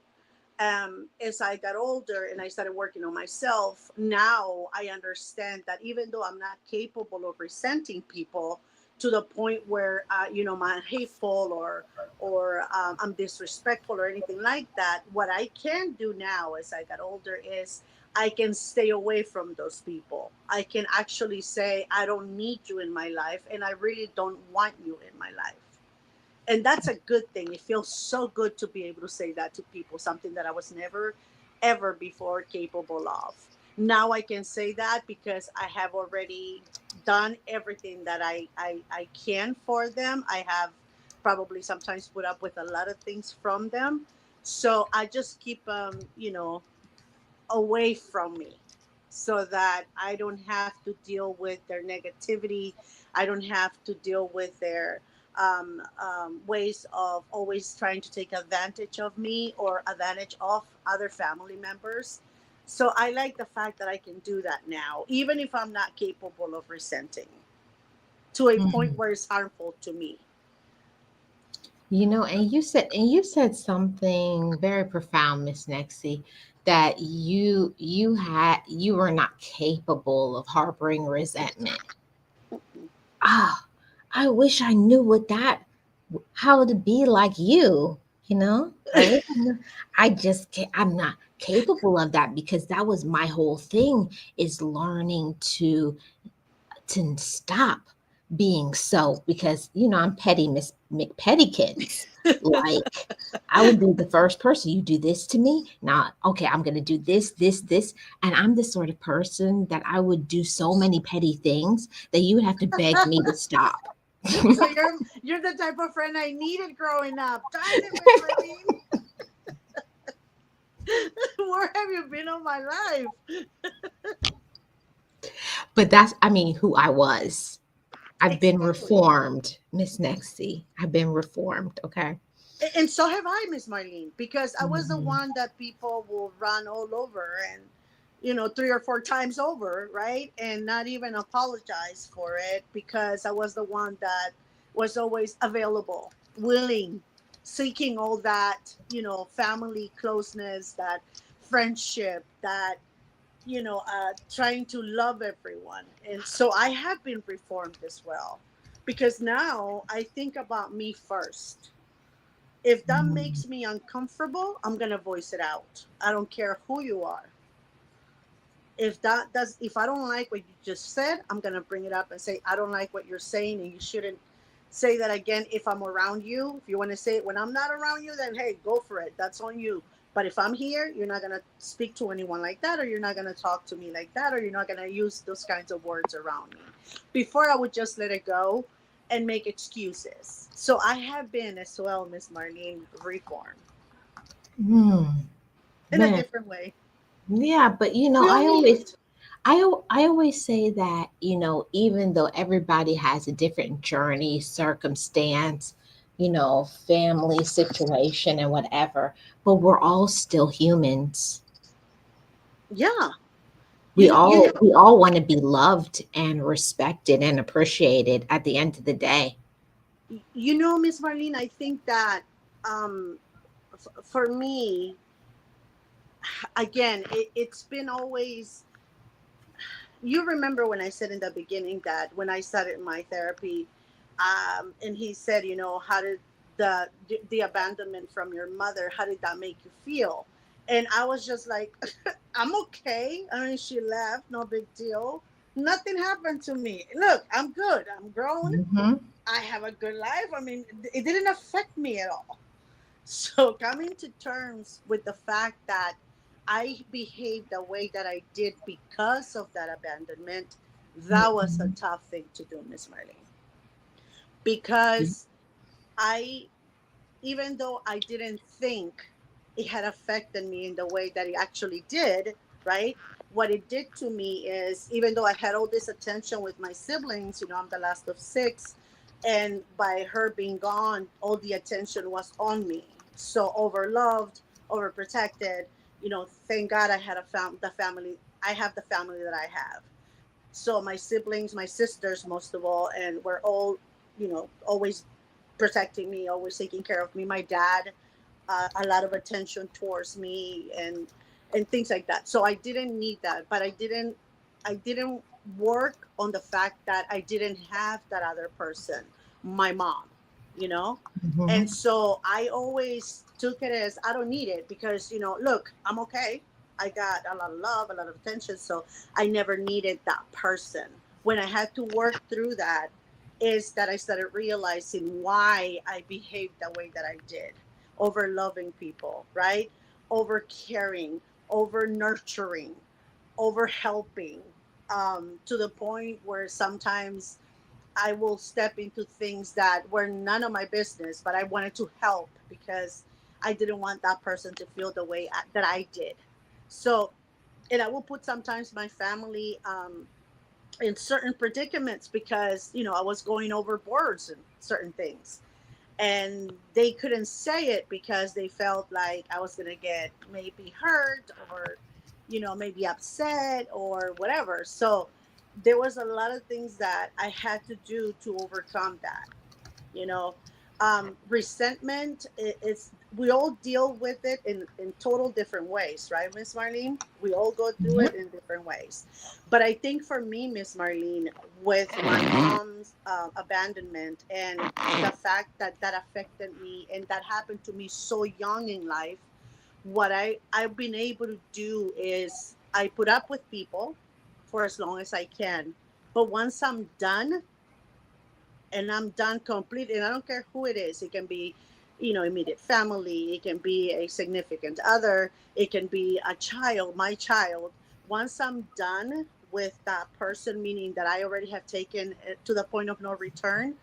[SPEAKER 2] As I got older and I started working on myself, now I understand that even though I'm not capable of resenting people to the point where I'm hateful or I'm disrespectful or anything like that, what I can do now as I got older is I can stay away from those people. I can actually say, I don't need you in my life and I really don't want you in my life. And that's a good thing. It feels so good to be able to say that to people, something that I was never, ever before capable of. Now I can say that because I have already done everything that I can for them. I have probably sometimes put up with a lot of things from them. So I just keep away from me so that I don't have to deal with their negativity. I don't have to deal with their ways of always trying to take advantage of me or advantage of other family members. So I like the fact that I can do that now, even if I'm not capable of resenting to a point
[SPEAKER 1] Mhm.
[SPEAKER 2] where it's harmful to me.
[SPEAKER 1] And you said something very profound, Miss Nexie, that you were not capable of harboring resentment. Ah, I wish I knew how to be like you. I wish I knew. I'm not capable of that because that was my whole thing is learning to stop being so because I'm petty Miss McPettykins. Like I would be the first person. You do this to me. Now, okay, I'm gonna do this. And I'm the sort of person that I would do so many petty things that you would have to beg me to stop.
[SPEAKER 2] So you're the type of friend I needed growing up. Darn it, Miss Marlene. Where have you been all my life?
[SPEAKER 1] But that's who I was. I've been
[SPEAKER 2] Exactly.
[SPEAKER 1] reformed, Miss Nexie. I've been reformed, okay?
[SPEAKER 2] And so have I, Miss Marlene, because I was the
[SPEAKER 1] Mhm.
[SPEAKER 2] one that people will run all over and, you know, 3 or 4 times over, right? And not even apologize for it because I was the one that was always available, willing, seeking all that, family closeness, that friendship, that, trying to love everyone. And so I have been reformed as well because now I think about me first. If that
[SPEAKER 1] Mhm.
[SPEAKER 2] makes me uncomfortable, I'm going to voice it out. I don't care who you are. If I don't like what you just said, I'm going to bring it up and say I don't like what you're saying and you shouldn't say that again if I'm around you. If you want to say it when I'm not around you, then hey, go for it. That's on you. But if I'm here, you're not going to speak to anyone like that, or you're not going to talk to me like that, or you're not going to use those kinds of words around me. Before, I would just let it go and make excuses. So I have been as well, Miss Marlene, reformed
[SPEAKER 1] Mm,
[SPEAKER 2] in a
[SPEAKER 1] man,
[SPEAKER 2] different way.
[SPEAKER 1] yeah, but
[SPEAKER 2] We all need it.
[SPEAKER 1] I always say that, even though everybody has a different journey, circumstance, family situation and whatever, but we're all still humans.
[SPEAKER 2] Yeah.
[SPEAKER 1] We
[SPEAKER 2] You know, you
[SPEAKER 1] all
[SPEAKER 2] know,
[SPEAKER 1] we all want to be loved and respected and appreciated at the end of the day.
[SPEAKER 2] Miss Marlene, I think that um, for me, again, it's been always. You remember when I said in the beginning that when I started my therapy, and he said, how did the abandonment from your mother, how did that make you feel? And I was just like, I'm okay. I mean, she left, no big deal. Nothing happened to me. Look, I'm good. I'm grown.
[SPEAKER 1] Hmm.
[SPEAKER 2] I have a good life. I mean, it didn't affect me at all. So coming to terms with the fact that I behaved the way that I did because of that abandonment, that was a
[SPEAKER 1] Hmm.
[SPEAKER 2] tough thing to do, Miss Marlene. Because I, even though I didn't think it had affected me in the way that it actually did, right? What it did to me is, even though I had all this attention with my siblings, I'm the last of six, and by her being gone, all the attention was on me. So overloved, overprotected. Thank God I had the family. I have the family that I have. So my siblings, my sisters, most of all, and we're all, always protecting me, always taking care of me. My dad, a lot of attention towards me and things like that. So I didn't need that, but I didn't work on the fact that I didn't have that other person, my mom, you know? And
[SPEAKER 1] Hmm.
[SPEAKER 2] so I always took it as I don't need it because, look, I'm okay. I got a lot of love, a lot of attention, so I never needed that person. When I had to work through that, is that I started realizing why I behaved the way that I did, over loving people, right? Over caring, over nurturing, over helping, to the point where sometimes I will step into things that were none of my business, but I wanted to help because I didn't want that person to feel the way that I did. So, and I will put sometimes my family in certain predicaments because, I was going overboard in certain things. And they couldn't say it because they felt like I was going to get maybe hurt or, maybe upset or whatever. So there was a lot of things that I had to do to overcome that you know resentment is, we all deal with it in total different ways, right, Miss Marlene? We all go through it
[SPEAKER 1] Yep.
[SPEAKER 2] in different ways. But I think for me, Miss Marlene, with my mom's abandonment and the fact that that affected me and that happened to me so young in life, what I've been able to do is I put up with people for as long as I can, but once I'm done, and I'm done completely. And I don't care who it is. It can be, immediate family. It can be a significant other. It can be a child, my child. Once I'm done with that person, meaning that I already have taken it to the point of no return,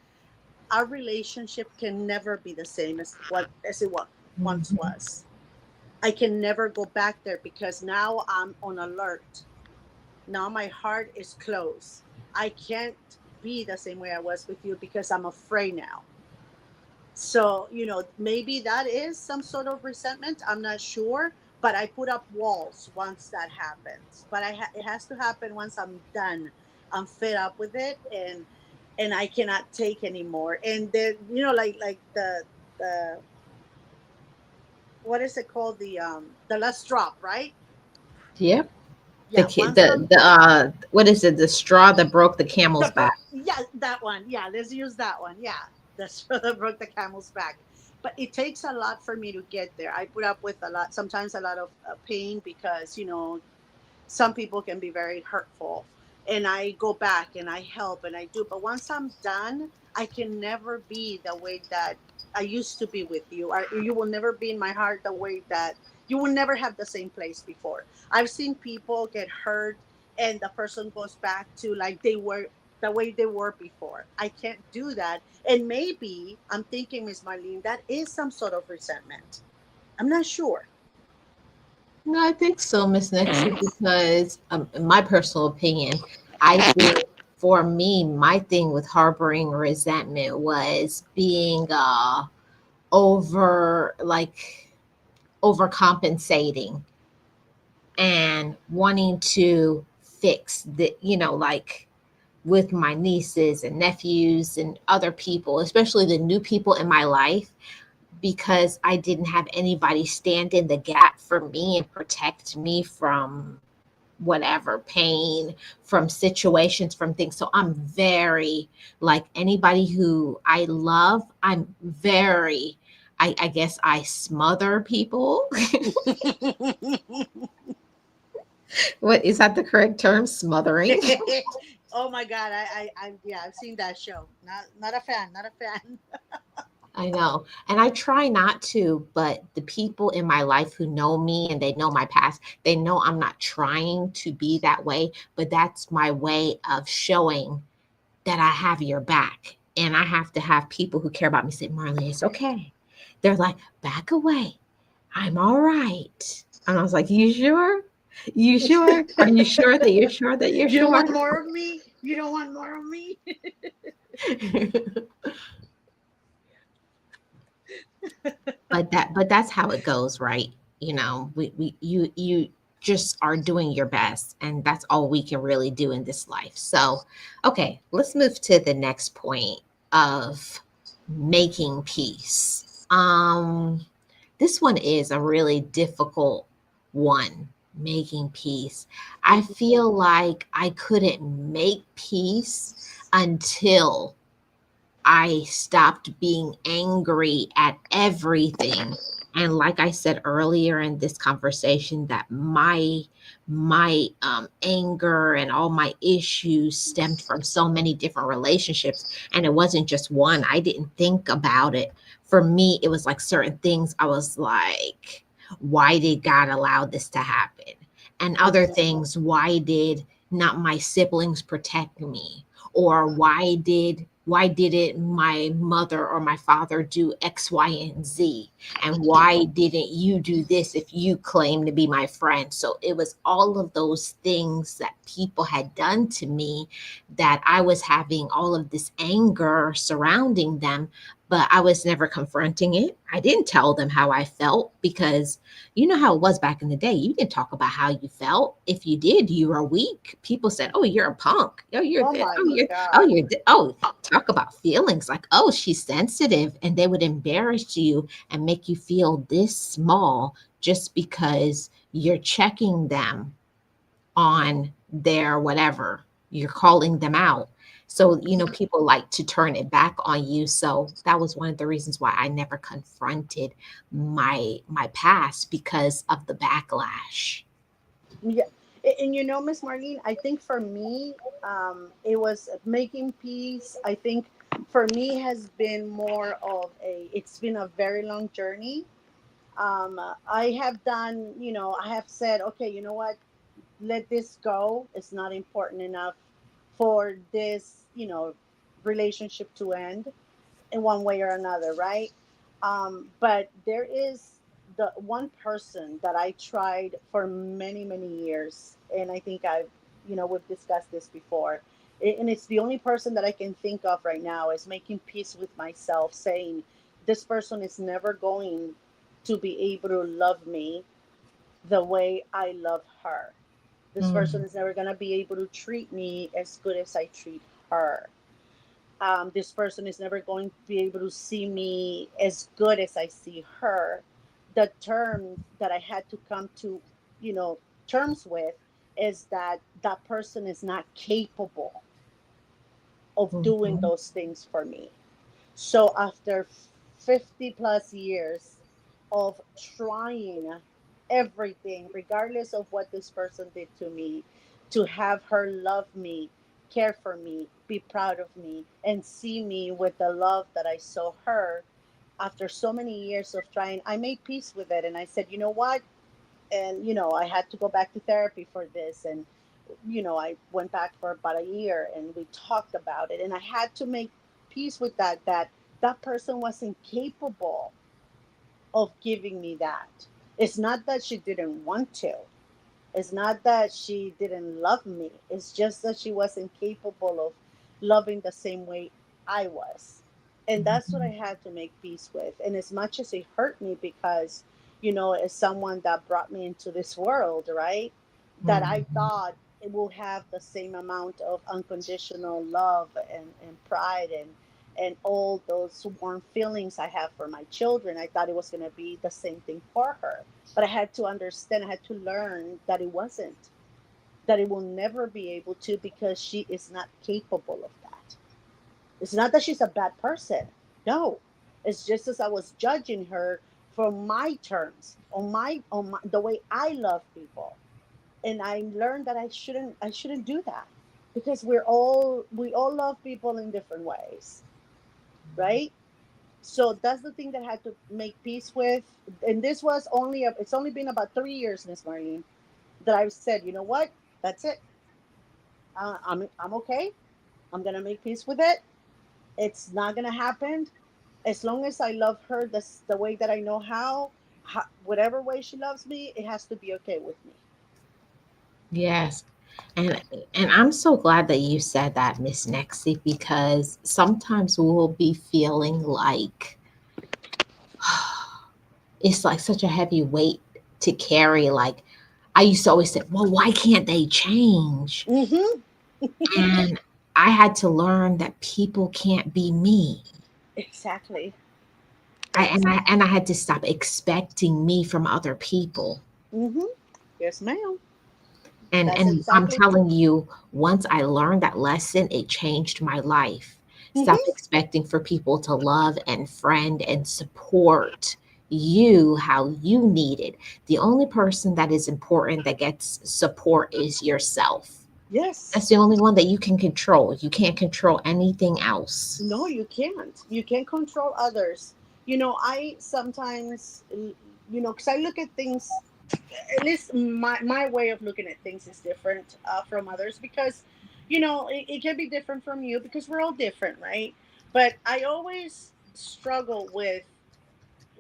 [SPEAKER 2] our relationship can never be the same as it once
[SPEAKER 1] Mhm.
[SPEAKER 2] was. I can never go back there because now I'm on alert. Now my heart is closed. I can't be the same way I was with you because I'm afraid now. So, maybe that is some sort of resentment. I'm not sure. But I put up walls once that happens. But it has to happen once I'm done. I'm fed up with it, and I cannot take anymore. And then, like the what is it called? The last drop, right?
[SPEAKER 1] Yep. The
[SPEAKER 2] Yeah,
[SPEAKER 1] ki-
[SPEAKER 2] once I'm
[SPEAKER 1] the what is it? The straw that broke the camel's back.
[SPEAKER 2] yeah, that one. Yeah, let's use that one. Yeah, that's that broke the camel's back. But it takes a lot for me to get there. I put up with a lot, sometimes a lot of pain because some people can be very hurtful, and I go back and I help and I do. But once I'm done, I can never be the way that I used to be with you. You will never be in my heart the way that you will never have the same place before. I've seen people get hurt and the person goes back to like they were the way they were before. I can't do that. And maybe I'm thinking, Miss Marlene, that is some sort of resentment. I'm not sure.
[SPEAKER 1] No, I think so, Miss Nixie, because in my personal opinion, I think for me, my thing with harboring resentment was being over like overcompensating and wanting to fix the, like with my nieces and nephews and other people, especially the new people in my life, because I didn't have anybody stand in the gap for me and protect me from whatever pain, from situations, from things. So I'm very, like anybody who I love, I'm very, I guess I smother people. What is that the correct term? Smothering?
[SPEAKER 2] Oh my God, yeah, I've seen that show. Not a fan, not a fan.
[SPEAKER 1] I know. And I try not to, but the people in my life who know me and they know my past, they know I'm not trying to be that way, but that's my way of showing that I have your back. And I have to have people who care about me say, Marlene, it's okay. They're like, back away. I'm all right. And I was like, you sure? You sure? Are you sure that you're sure that you're
[SPEAKER 2] You don't
[SPEAKER 1] sure?
[SPEAKER 2] want more of me? You don't want more of me?
[SPEAKER 1] But that's how it goes, right? You just are doing your best, and that's all we can really do in this life. So okay, let's move to the next point of making peace. This one is a really difficult one, making peace. I feel like I couldn't make peace until I stopped being angry at everything And like I said earlier in this conversation, that my anger and all my issues stemmed from so many different relationships, and it wasn't just one. I didn't think about it. For me, it was like certain things. I was like, why did God allow this to happen? And other
[SPEAKER 2] Mhm.
[SPEAKER 1] things, why did not my siblings protect me? Or why didn't my mother or my father do X, Y, and Z? And why didn't you do this if you claim to be my friend? So it was all of those things that people had done to me, that I was having all of this anger surrounding them, but I was never confronting it. I didn't tell them how I felt, because you know how it was back in the day. You didn't talk about how you felt. If you did, you were weak. People said, "Oh, you're a punk. Oh, you're
[SPEAKER 2] Oh
[SPEAKER 1] this.
[SPEAKER 2] my
[SPEAKER 1] Oh,
[SPEAKER 2] God.
[SPEAKER 1] talk about feelings, like, oh, she's sensitive." And they would embarrass you and make you feel this small just because you're checking them on their whatever. You're calling them out. So, people like to turn it back on you. So that was one of the reasons why I never confronted my past, because of the backlash.
[SPEAKER 2] Yeah. And Miss Marlene, I think for me, it was making peace. I think for me has been more of it's been a very long journey. I have done, I have said, okay, you know what, let this go. It's not important enough for this, relationship to end in one way or another, right? But there is the one person that I tried for many, many years, and I think we've discussed this before, and it's the only person that I can think of right now is making peace with myself, saying this person is never going to be able to love me the way I love her. This person
[SPEAKER 1] Mm,
[SPEAKER 2] is never going to be able to treat me as good as I treat her. This person is never going to be able to see me as good as I see her. The term that I had to come to, you know, terms with is that that person is not capable of doing
[SPEAKER 1] mhm,
[SPEAKER 2] those things for me. So after 50 plus years of trying everything, regardless of what this person did to me, to have her love me, care for me, be proud of me, and see me with the love that I saw her, after so many years of trying, I made peace with it. And I said, you know what? And, I had to go back to therapy for this. And, I went back for about a year and we talked about it. And I had to make peace with that person wasn't capable of giving me that. It's not that she didn't want to. It's not that she didn't love me. It's just that she wasn't capable of loving the same way I was. And that's what I
[SPEAKER 1] mhm,
[SPEAKER 2] had to make peace with. And as much as it hurt me, because, as someone that brought me into this world, right? That I
[SPEAKER 1] mhm.
[SPEAKER 2] thought it will have the same amount of unconditional love and pride and all those warm feelings I have for my children. I thought it was going to be the same thing for her. But I had to understand, I had to learn that it wasn't, that it will never be able to, because she is not capable of that. It's not that she's a bad person. No. It's just as I was judging her from my terms, on my the way I love people. And I learned that I shouldn't do that, because we all love people in different ways, right? So that's the thing that I had to make peace with. And this was it's only been about 3 years, Miss Marlene, that I've said, you know what, that's it. I'm okay. I'm gonna make peace with it. It's not gonna happen. As long as I love her the way that I know how, whatever way she loves me, it has to be okay with me.
[SPEAKER 1] Yes. And and I'm so glad that you said that, Miss Nexie, because sometimes we'll be feeling like it's like such a heavy weight to carry. Like, I used to always say, well, why can't they change?
[SPEAKER 2] Mm-hmm.
[SPEAKER 1] And I had to learn that people can't be me.
[SPEAKER 2] Exactly.
[SPEAKER 1] I and I
[SPEAKER 2] Exactly.
[SPEAKER 1] and I had to stop expecting me from other people.
[SPEAKER 2] Mm-hmm. Yes, ma'am.
[SPEAKER 1] And
[SPEAKER 2] That's
[SPEAKER 1] and I'm
[SPEAKER 2] exactly.
[SPEAKER 1] telling you, once I learned that lesson, it changed my life. Stop
[SPEAKER 2] Mm-hmm.
[SPEAKER 1] expecting for people to love and friend and support you how you need it. The only person that is important that gets support is yourself. That's
[SPEAKER 2] Yes.
[SPEAKER 1] the only one that you can control. You can't control anything else.
[SPEAKER 2] No, you can't. You can't control others. I sometimes, because I look at things, at least my way of looking at things is different from others because, it can be different from you because we're all different, right? But I always struggle with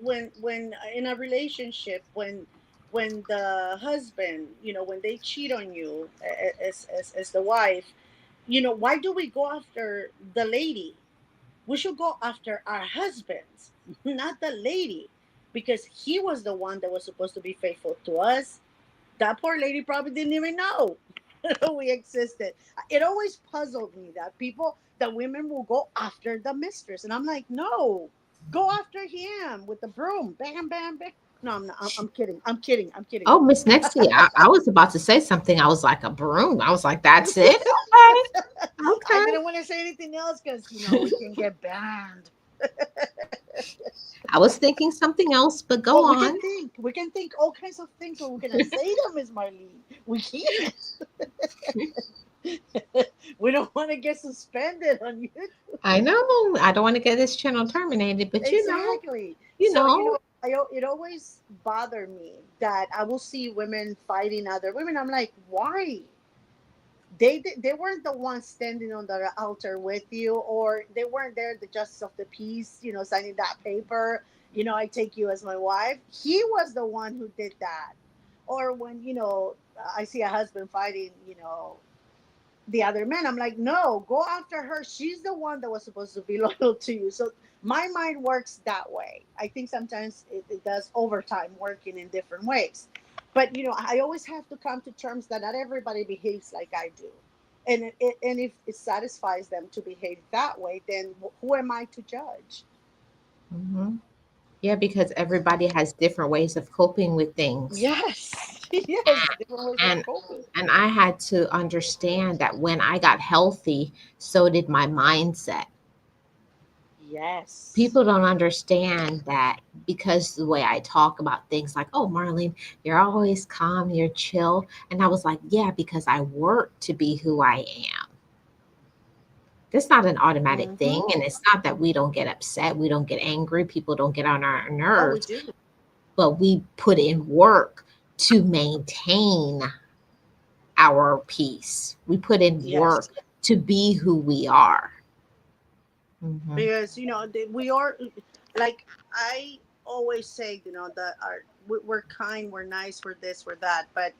[SPEAKER 2] when in a relationship when the husband, when they cheat on you as the wife, why do we go after the lady? We should go after our husbands, not the lady, because he was the one that was supposed to be faithful to us. That poor lady probably didn't even know we existed. It always puzzled me that women will go after the mistress, and I'm like, no, go after him with the broom, bam, bam, bam. No, I'm not. I'm kidding. I'm kidding. I'm kidding.
[SPEAKER 1] Oh, Miss Nexie, I was about to say something. I was like, a broom. I was like, that's it? Okay.
[SPEAKER 2] I
[SPEAKER 1] Okay.
[SPEAKER 2] didn't want to say anything else because we can get banned.
[SPEAKER 1] I was thinking something else, but go
[SPEAKER 2] Well,
[SPEAKER 1] on.
[SPEAKER 2] we can think all kinds of things, but we're gonna say them, Miss Marlene. We can't. We don't want to get suspended on you.
[SPEAKER 1] I know. I don't want to get this channel terminated, but
[SPEAKER 2] Exactly.
[SPEAKER 1] you
[SPEAKER 2] So
[SPEAKER 1] know.
[SPEAKER 2] it always bothered me that I will see women fighting other women. I'm like, why? They weren't the ones standing on the altar with you, or they weren't there the justice of the peace, signing that paper. I take you as my wife. He was the one who did that. Or when I see a husband fighting, the other men, I'm like, no, go after her. She's the one that was supposed to be loyal to you. So my mind works that way. I think sometimes it does overtime working in different ways. But I always have to come to terms that not everybody behaves like I do. And if it satisfies them to behave that way, then who am I to judge?
[SPEAKER 1] Mhm. Yeah, because everybody has different ways of coping with things.
[SPEAKER 2] Yes. Yes, different ways of
[SPEAKER 1] And
[SPEAKER 2] coping.
[SPEAKER 1] and I had to understand that when I got healthy, so did my mindset.
[SPEAKER 2] Yes.
[SPEAKER 1] People don't understand that because the way I talk about things like, oh, Marlene, you're always calm, you're chill. And I was like, yeah, because I work to be who I am. That's not an automatic
[SPEAKER 2] Mm-hmm.
[SPEAKER 1] thing. And it's not that we don't get upset, we don't get angry, people don't get on our
[SPEAKER 2] Oh, we
[SPEAKER 1] nerves,
[SPEAKER 2] do.
[SPEAKER 1] but we put in work to maintain our peace. We put in
[SPEAKER 2] Yes.
[SPEAKER 1] work to be who we are. Hmm.
[SPEAKER 2] Because we are, like, I always say, that we're kind, we're nice, we're this, we're that, but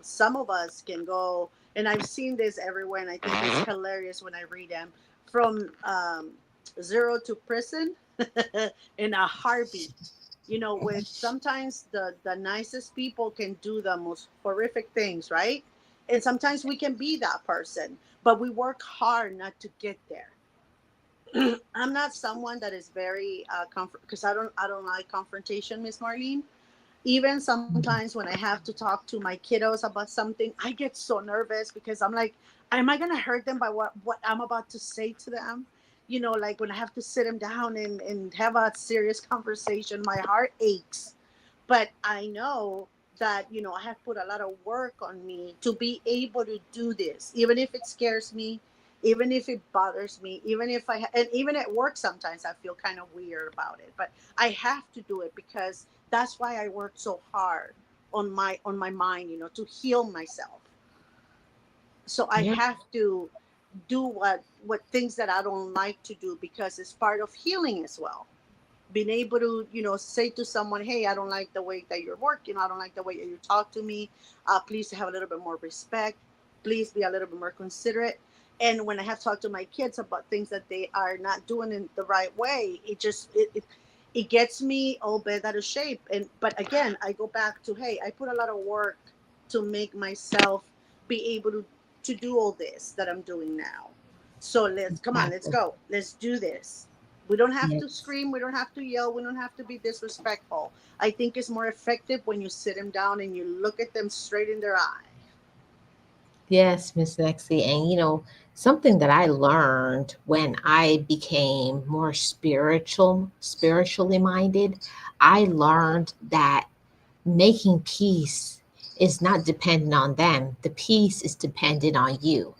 [SPEAKER 2] some of us can go, and I've seen this everywhere, and I think it's hilarious when I read them, from zero to prison in a heartbeat. With sometimes the nicest people can do the most horrific things, right? And sometimes we can be that person, but we work hard not to get there. I'm not someone that is very because I don't like confrontation, Miss Marlene. Even sometimes when I have to talk to my kiddos about something, I get so nervous because I'm like, am I gonna hurt them by what I'm about to say to them? Like when I have to sit them down and have a serious conversation, my heart aches. But I know that I have put a lot of work on me to be able to do this, even if it scares me, even if it bothers me, even if and even at work sometimes I feel kind of weird about it, but I have to do it because that's why I work so hard on my mind, to heal myself. So I
[SPEAKER 1] Yeah.
[SPEAKER 2] have to do what things that I don't like to do because it's part of healing as well. Being able to say to someone, hey, I don't like the way that you're working, I don't like the way that you talk to me, please have a little bit more respect, please be a little bit more considerate. And when I have talked to my kids about things that they are not doing in the right way, it gets me all bent out of shape. And but again, I go back to, hey, I put a lot of work to make myself be able to do all this that I'm doing now. So let's come on, let's
[SPEAKER 1] Exactly.
[SPEAKER 2] go, let's do this. We don't have to
[SPEAKER 1] Yes.
[SPEAKER 2] scream. We don't have to yell. We don't have to be disrespectful. I think it's more effective when you sit them down and you look at them straight in their eye.
[SPEAKER 1] Yes, Miss Lexi. And something that I learned when I became more spiritually minded, I learned that making peace is not dependent on them. The peace is dependent on you.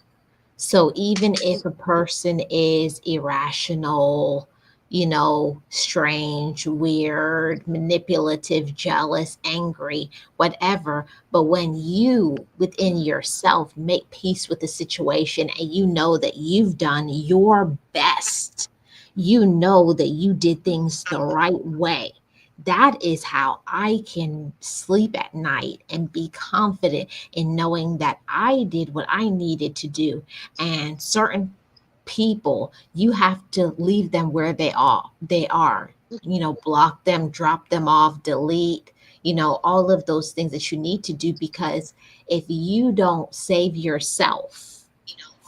[SPEAKER 1] So even if a person is irrational, strange, weird, manipulative, jealous, angry, whatever, but when you within yourself make peace with the situation and you know that you've done your best, you know that you did things the right way. That is how I can sleep at night and be confident in knowing that I did what I needed to do. And certain people, you have to leave them where they are, block them, drop them off, delete, all of those things that you need to do, because if you don't save yourself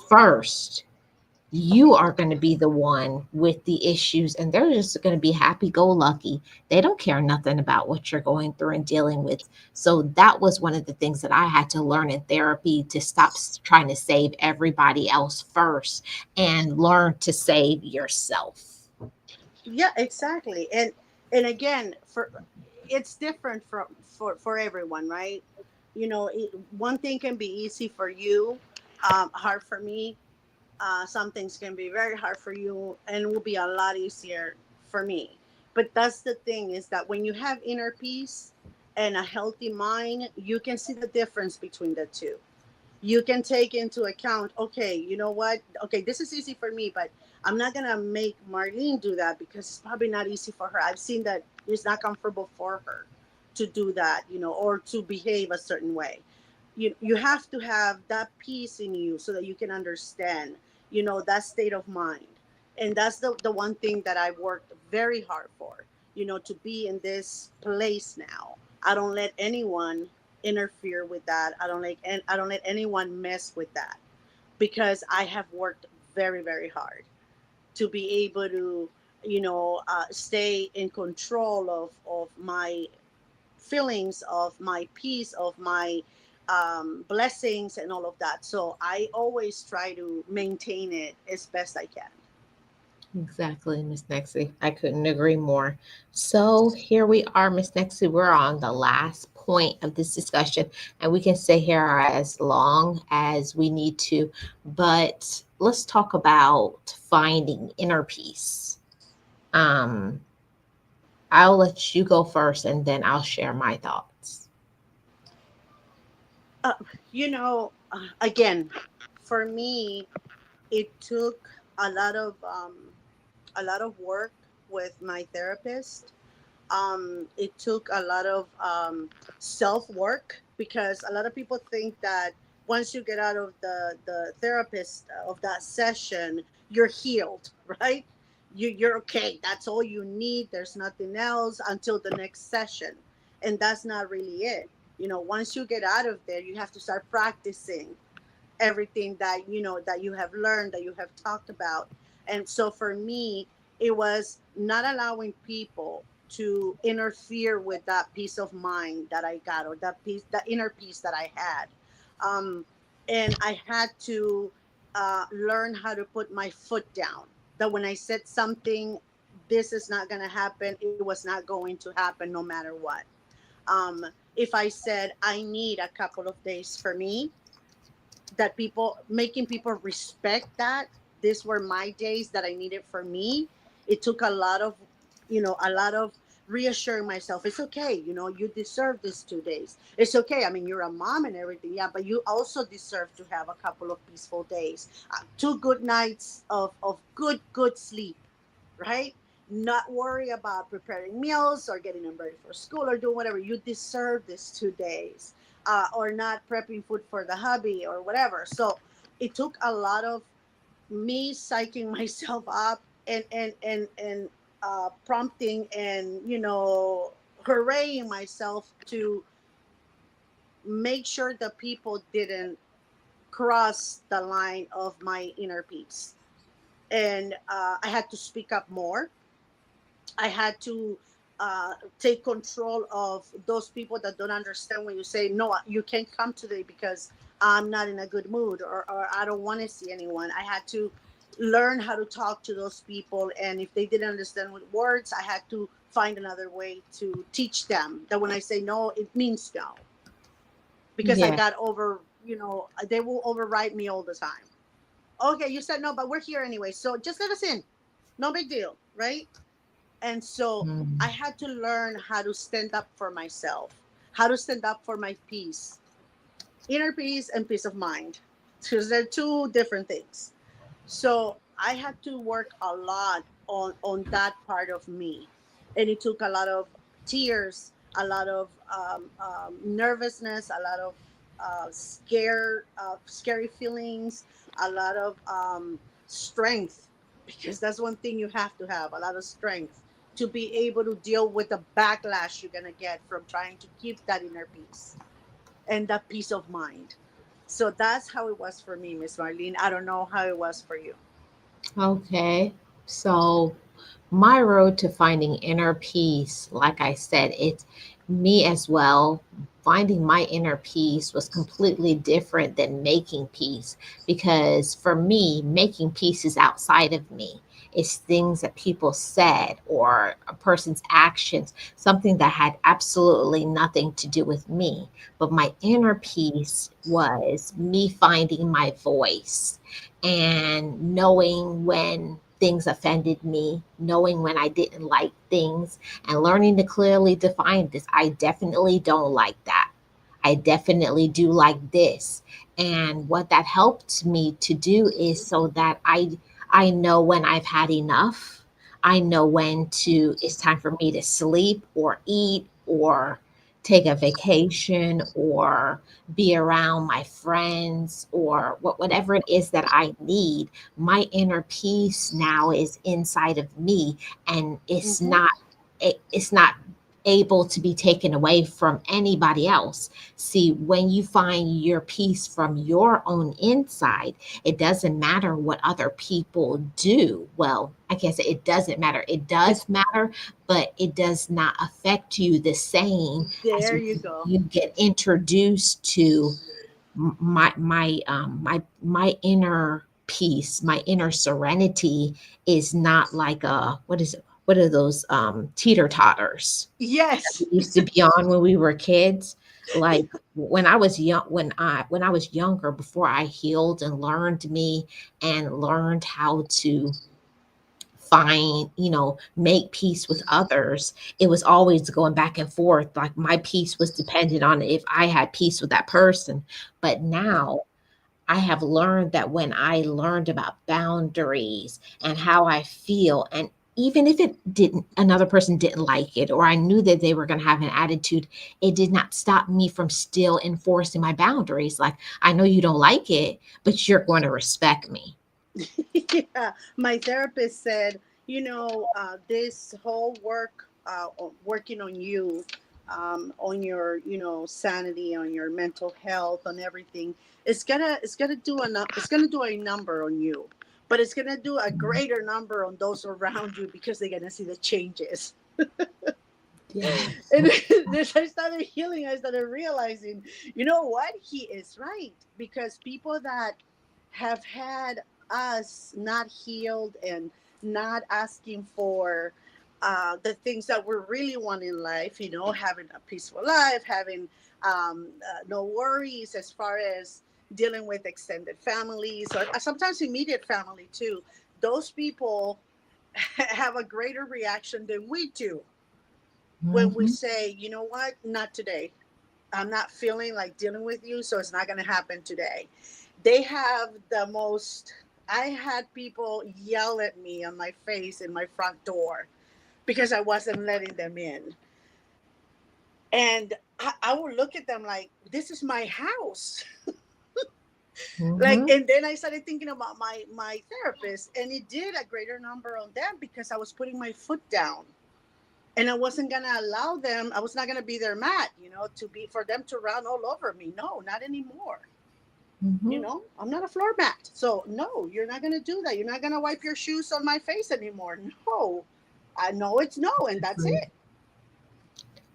[SPEAKER 1] first, you are going to be the one with the issues, and they're just going to be happy go lucky. They don't care nothing about what you're going through and dealing with. So that was one of the things that I had to learn in therapy, to stop trying to save everybody else first and learn to save yourself.
[SPEAKER 2] Yeah, exactly. And again, for it's different for everyone, right? One thing can be easy for you, hard for me. Some things can be very hard for you and will be a lot easier for me. But that's the thing, is that when you have inner peace and a healthy mind, you can see the difference between the two. You can take into account, okay, you know what, okay, this is easy for me, but I'm not gonna make Marlene do that because it's probably not easy for her. I've seen that it's not comfortable for her to do that, or to behave a certain way. You have to have that peace in you so that you can understand, that state of mind. And that's the one thing that I worked very hard for, to be in this place now. I don't let anyone interfere with that. I don't let anyone mess with that, because I have worked very, very hard to be able to, stay in control of my feelings, of my peace, of my blessings, and all of that. So I always try to maintain it as best I can.
[SPEAKER 1] Exactly, Miss Nexie. I couldn't agree more. So here we are, Miss Nexie. We're on the last point of this discussion, and we can stay here as long as we need to. But let's talk about finding inner peace. Um, I'll let you go first, and then I'll share my thoughts.
[SPEAKER 2] Uh, again, for me, it took a lot of work with my therapist. It took a lot of self work, because a lot of people think that once you get out of the therapist of that session, you're healed, right? You're okay. That's all you need. There's nothing else until the next session. And that's not really it. Once you get out of there, you have to start practicing everything that you have learned, that you have talked about. And so for me, it was not allowing people to interfere with that peace of mind that I got, or that inner peace that I had. um, and I had to learn how to put my foot down, that when I said something, this is not going to happen, it was not going to happen no matter what. um, if I said I need a couple of days for me, that people making people respect that these were my days that I needed for me. It took a lot of reassuring myself, it's okay, you deserve these 2 days. It's okay, I mean, you're a mom and everything, yeah, but you also deserve to have a couple of peaceful days, 2 good nights of good sleep, right? Not worry about preparing meals or getting them ready for school or doing whatever. You deserve these 2 days, or not prepping food for the hubby or whatever. So it took a lot of me psyching myself up, and prompting, and hooraying myself to make sure that people didn't cross the line of my inner peace. And I had to speak up more. I had to take control of those people that don't understand when you say, no, you can't come today because I'm not in a good mood, or I don't want to see anyone. I had to learn how to talk to those people. And if they didn't understand with words, I had to find another way to teach them that when I say no, it means no. Because I
[SPEAKER 1] Yeah.
[SPEAKER 2] got over, they will override me all the time. Okay, you said no, but we're here anyway. So just let us in. No big deal, right? And so I
[SPEAKER 1] Mm.
[SPEAKER 2] had to learn how to stand up for myself, how to stand up for my peace, inner peace and peace of mind, because they're two different things. So I had to work a lot on that part of me, and it took a lot of tears, a lot of nervousness, a lot of scary feelings, a lot of strength, because that's one thing you have to have, a lot of strength to be able to deal with the backlash you're gonna get from trying to keep that inner peace and that peace of mind. So that's how it was for me, Miss Marlene. I don't know how it was for you.
[SPEAKER 1] Okay. So my road to finding inner peace, like I said, it's me as well. Finding my inner peace was completely different than making peace, because for me, making peace is outside of me. It's things that people said or a person's actions, something that had absolutely nothing to do with me. But my inner peace was me finding my voice and knowing when things offended me, knowing when I didn't like things, and learning to clearly define this. I definitely don't like that. I definitely do like this. And what that helped me to do is so that I know when I've had enough. I know when to it's time for me to sleep or eat or take a vacation or be around my friends or whatever it is that I need. My inner peace now is inside of me, and
[SPEAKER 2] Mm-hmm.
[SPEAKER 1] it's not able to be taken away from anybody else. See, when you find your peace from your own inside, it doesn't matter what other people do. Well, I can't say it doesn't matter. It
[SPEAKER 2] It,
[SPEAKER 1] does matter, but it does not affect you the same as
[SPEAKER 2] there
[SPEAKER 1] when
[SPEAKER 2] you go.
[SPEAKER 1] you get introduced to my inner peace, my inner serenity is not like a what is it? What are those teeter totters
[SPEAKER 2] Yes.
[SPEAKER 1] we used to be on when we were kids? Like when I was young, when I was younger, before I healed and learned me and learned how to find, make peace with others, it was always going back and forth. Like my peace was dependent on if I had peace with that person. But now I have learned that when I learned about boundaries and how I feel, and even if another person didn't like it, or I knew that they were going to have an attitude, it did not stop me from still enforcing my boundaries. Like, I know you don't like it, but you're going to respect me.
[SPEAKER 2] Yeah. My therapist said, this whole working on you, on your, sanity, on your mental health, on everything, it's gonna do a number on you, but it's gonna do a greater number on those around you because they're gonna see the changes.
[SPEAKER 1] Yes.
[SPEAKER 2] And this, I started healing. I started realizing, you know what? He is right, because people that have had us not healed and not asking for the things that we really want in life, having a peaceful life, having no worries as far as dealing with extended families or sometimes immediate family too. Those people have a greater reaction than we do when we
[SPEAKER 1] Mhm.
[SPEAKER 2] say, you know what, not today. I'm not feeling like dealing with you, so it's not going to happen today. They have the most. I had people yell at me on my face in my front door because I wasn't letting them in. And I would look at them like, this is my house. Like,
[SPEAKER 1] Mhm.
[SPEAKER 2] and then I started thinking about my therapist, and it did a greater number on them because I was putting my foot down. And I wasn't gonna allow them. I was not gonna be their mat, to be for them to run all over me. No, not anymore.
[SPEAKER 1] Mhm.
[SPEAKER 2] I'm not a floor mat. So no, you're not gonna do that. You're not gonna wipe your shoes on my face anymore. No, I know it's no, and that's
[SPEAKER 1] Mhm.
[SPEAKER 2] it.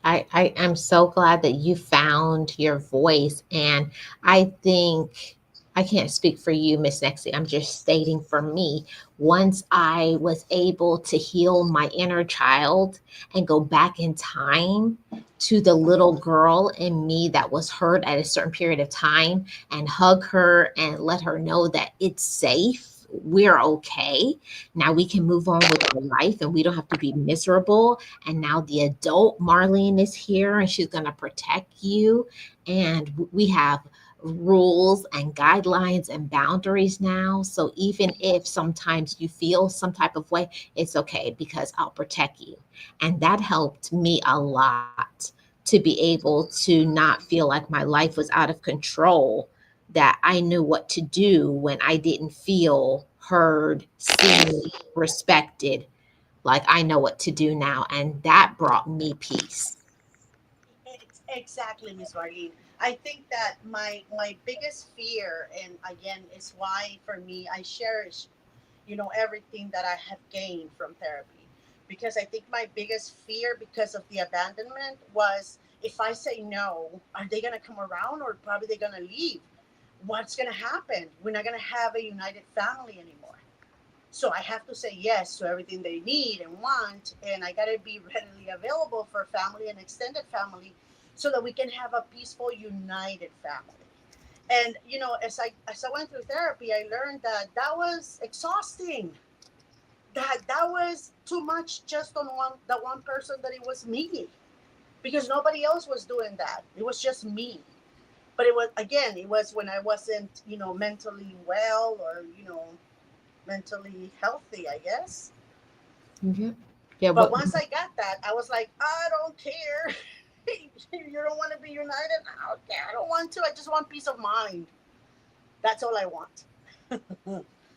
[SPEAKER 1] I am so glad that you found your voice. And I think I can't speak for you, Miss Nexie. I'm just stating for me. Once I was able to heal my inner child and go back in time to the little girl in me that was hurt at a certain period of time and hug her and let her know that it's safe. We're okay. Now we can move on with our life and we don't have to be miserable, and now the adult Marlene is here and she's going to protect you. And we have rules and guidelines and boundaries now. So even if sometimes you feel some type of way, it's okay because I'll protect you. And that helped me a lot to be able to not feel like my life was out of control, that I knew what to do when I didn't feel heard, seen, respected. Like I know what to do now, and that brought me peace.
[SPEAKER 2] Exactly, Miss Marlene. I think that my biggest fear, and again, is why for me I cherish, everything that I have gained from therapy, because I think my biggest fear because of the abandonment was, if I say no, are they gonna come around, or probably they're gonna leave? What's gonna happen? We're not gonna have a united family anymore. So I have to say yes to everything they need and want, and I gotta be readily available for family and extended family, so that we can have a peaceful, united family. And as I went through therapy, I learned that that was exhausting. That was too much just on one person, that it was me, because nobody else was doing that. It was just me. But it was when I wasn't, mentally well, or mentally healthy, I guess.
[SPEAKER 1] Yeah. Yeah.
[SPEAKER 2] But
[SPEAKER 1] What
[SPEAKER 2] once I got that, I was like, I don't care. You don't want to be united? I don't care. I don't want to. I just want peace of mind. That's all I want.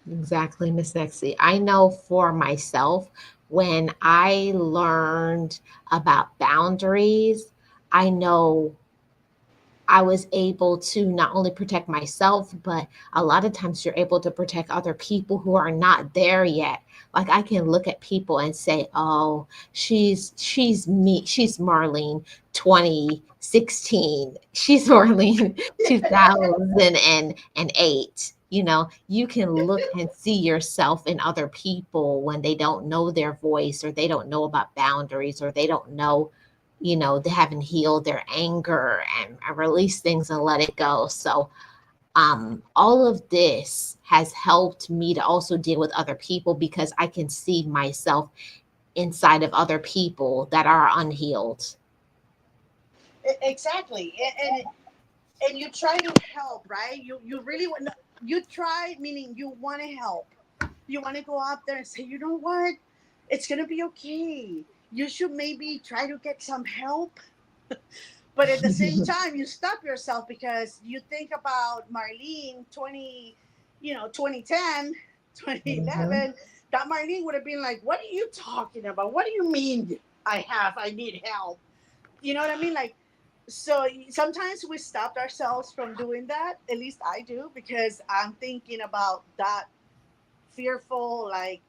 [SPEAKER 1] exactly, Miss Nexie? I know for myself, when I learned about boundaries, I know I was able to not only protect myself, but a lot of times you're able to protect other people who are not there yet. Like I can look at people and say, "Oh, she's me, she's Marlene 2016. She's Marlene 2008." You can look and see yourself in other people when they don't know their voice, or they don't know about boundaries, or they don't know, they haven't healed their anger and release things and let it go. So all of this has helped me to also deal with other people because I can see myself inside of other people that are unhealed.
[SPEAKER 2] Exactly. And you try to help, right? You really want. You try, meaning you want to help. You want to go out there and say, you know what, it's gonna be okay. You should maybe try to get some help. But at the same time, you stop yourself, because you think about Marlene 2010,
[SPEAKER 1] Mhm.
[SPEAKER 2] 2011. That Marlene would have been like, what are you talking about? What do you mean I need help? You know what I mean? Like, so sometimes we stopped ourselves from doing that. At least I do, because I'm thinking about that fearful, like,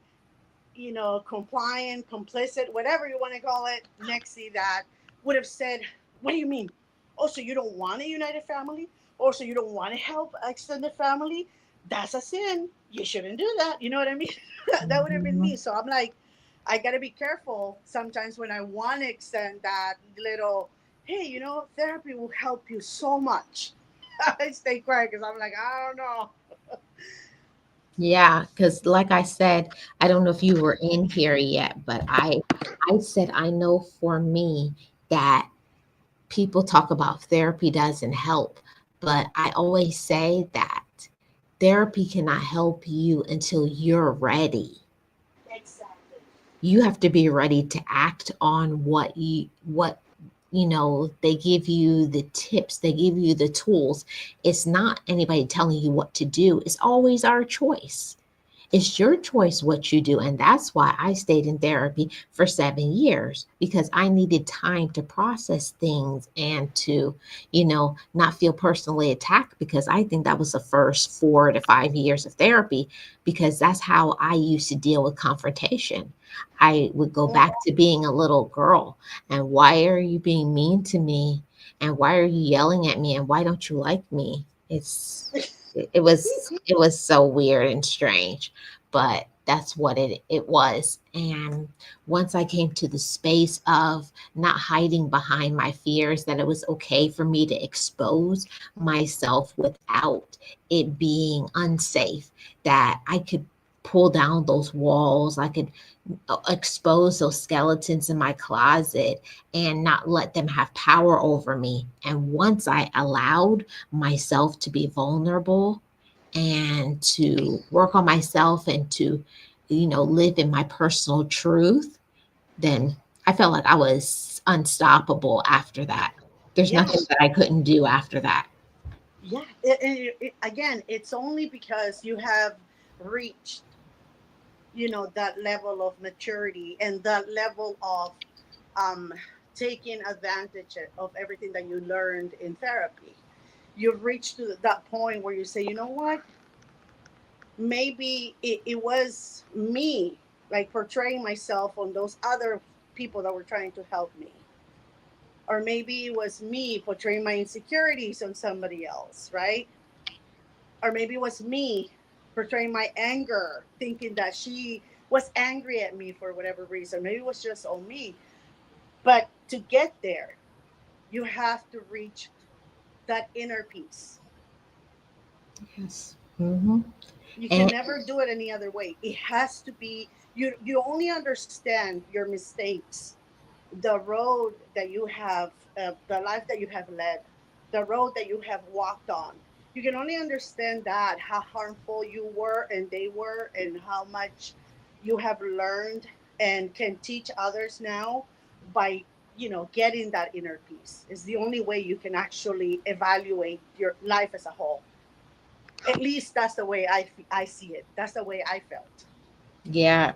[SPEAKER 2] compliant, complicit, whatever you want to call it, Nexie, that would have said, what do you mean? Oh, so you don't want a united family? Or so you don't want to help extended family? That's a sin. You shouldn't do that. You know what I mean? That would have been
[SPEAKER 1] Mhm.
[SPEAKER 2] me. So I'm like, I got to be careful sometimes when I want to extend that little, hey, therapy will help you so much. I stay quiet, because I'm like, I don't know.
[SPEAKER 1] Yeah, because like I said, I don't know if you were in here yet, but I said I know for me that people talk about therapy doesn't help, but I always say that therapy cannot help you until you're ready.
[SPEAKER 2] Exactly.
[SPEAKER 1] You have to be ready to act on what they give you the tips, they give you the tools. It's not anybody telling you what to do. It's always our choice. It's your choice what you do. And that's why I stayed in therapy for 7 years, because I needed time to process things and to, not feel personally attacked, because I think that was the first 4 to 5 years of therapy, because that's how I used to deal with confrontation. I would go
[SPEAKER 2] Mhm.
[SPEAKER 1] back to being a little girl. And why are you being mean to me? And why are you yelling at me? And why don't you like me? It was so weird and strange, but that's what it was. And once I came to the space of not hiding behind my fears, that it was okay for me to expose myself without it being unsafe, that I could pull down those walls, I could expose those skeletons in my closet and not let them have power over me. And once I allowed myself to be vulnerable and to work on myself and to, live in my personal truth, then I felt like I was unstoppable after that. There's
[SPEAKER 2] Yeah,
[SPEAKER 1] nothing that I couldn't do after that.
[SPEAKER 2] yeah. Again, it's only because you have reached, that level of maturity and that level of um, taking advantage of everything that you learned in therapy. You've reached to that point where you say, you know what? Maybe it was me, like portraying myself on those other people that were trying to help me. Or maybe it was me portraying my insecurities on somebody else, right? Or maybe it was me portraying my anger, thinking that she was angry at me for whatever reason. Maybe it was just on me. But to get there, you have to reach that inner peace.
[SPEAKER 1] Yes. Hmm.
[SPEAKER 2] You can
[SPEAKER 1] And
[SPEAKER 2] never do it any other way. It has to be you only understand your mistakes, the road that you have, the life that you have led, the road that you have walked on. You can only understand that, how harmful you were and they were, and how much you have learned and can teach others now by, getting that inner peace. Is the only way you can actually evaluate your life as a whole. At least that's the way I see it. That's the way I felt.
[SPEAKER 1] yeah,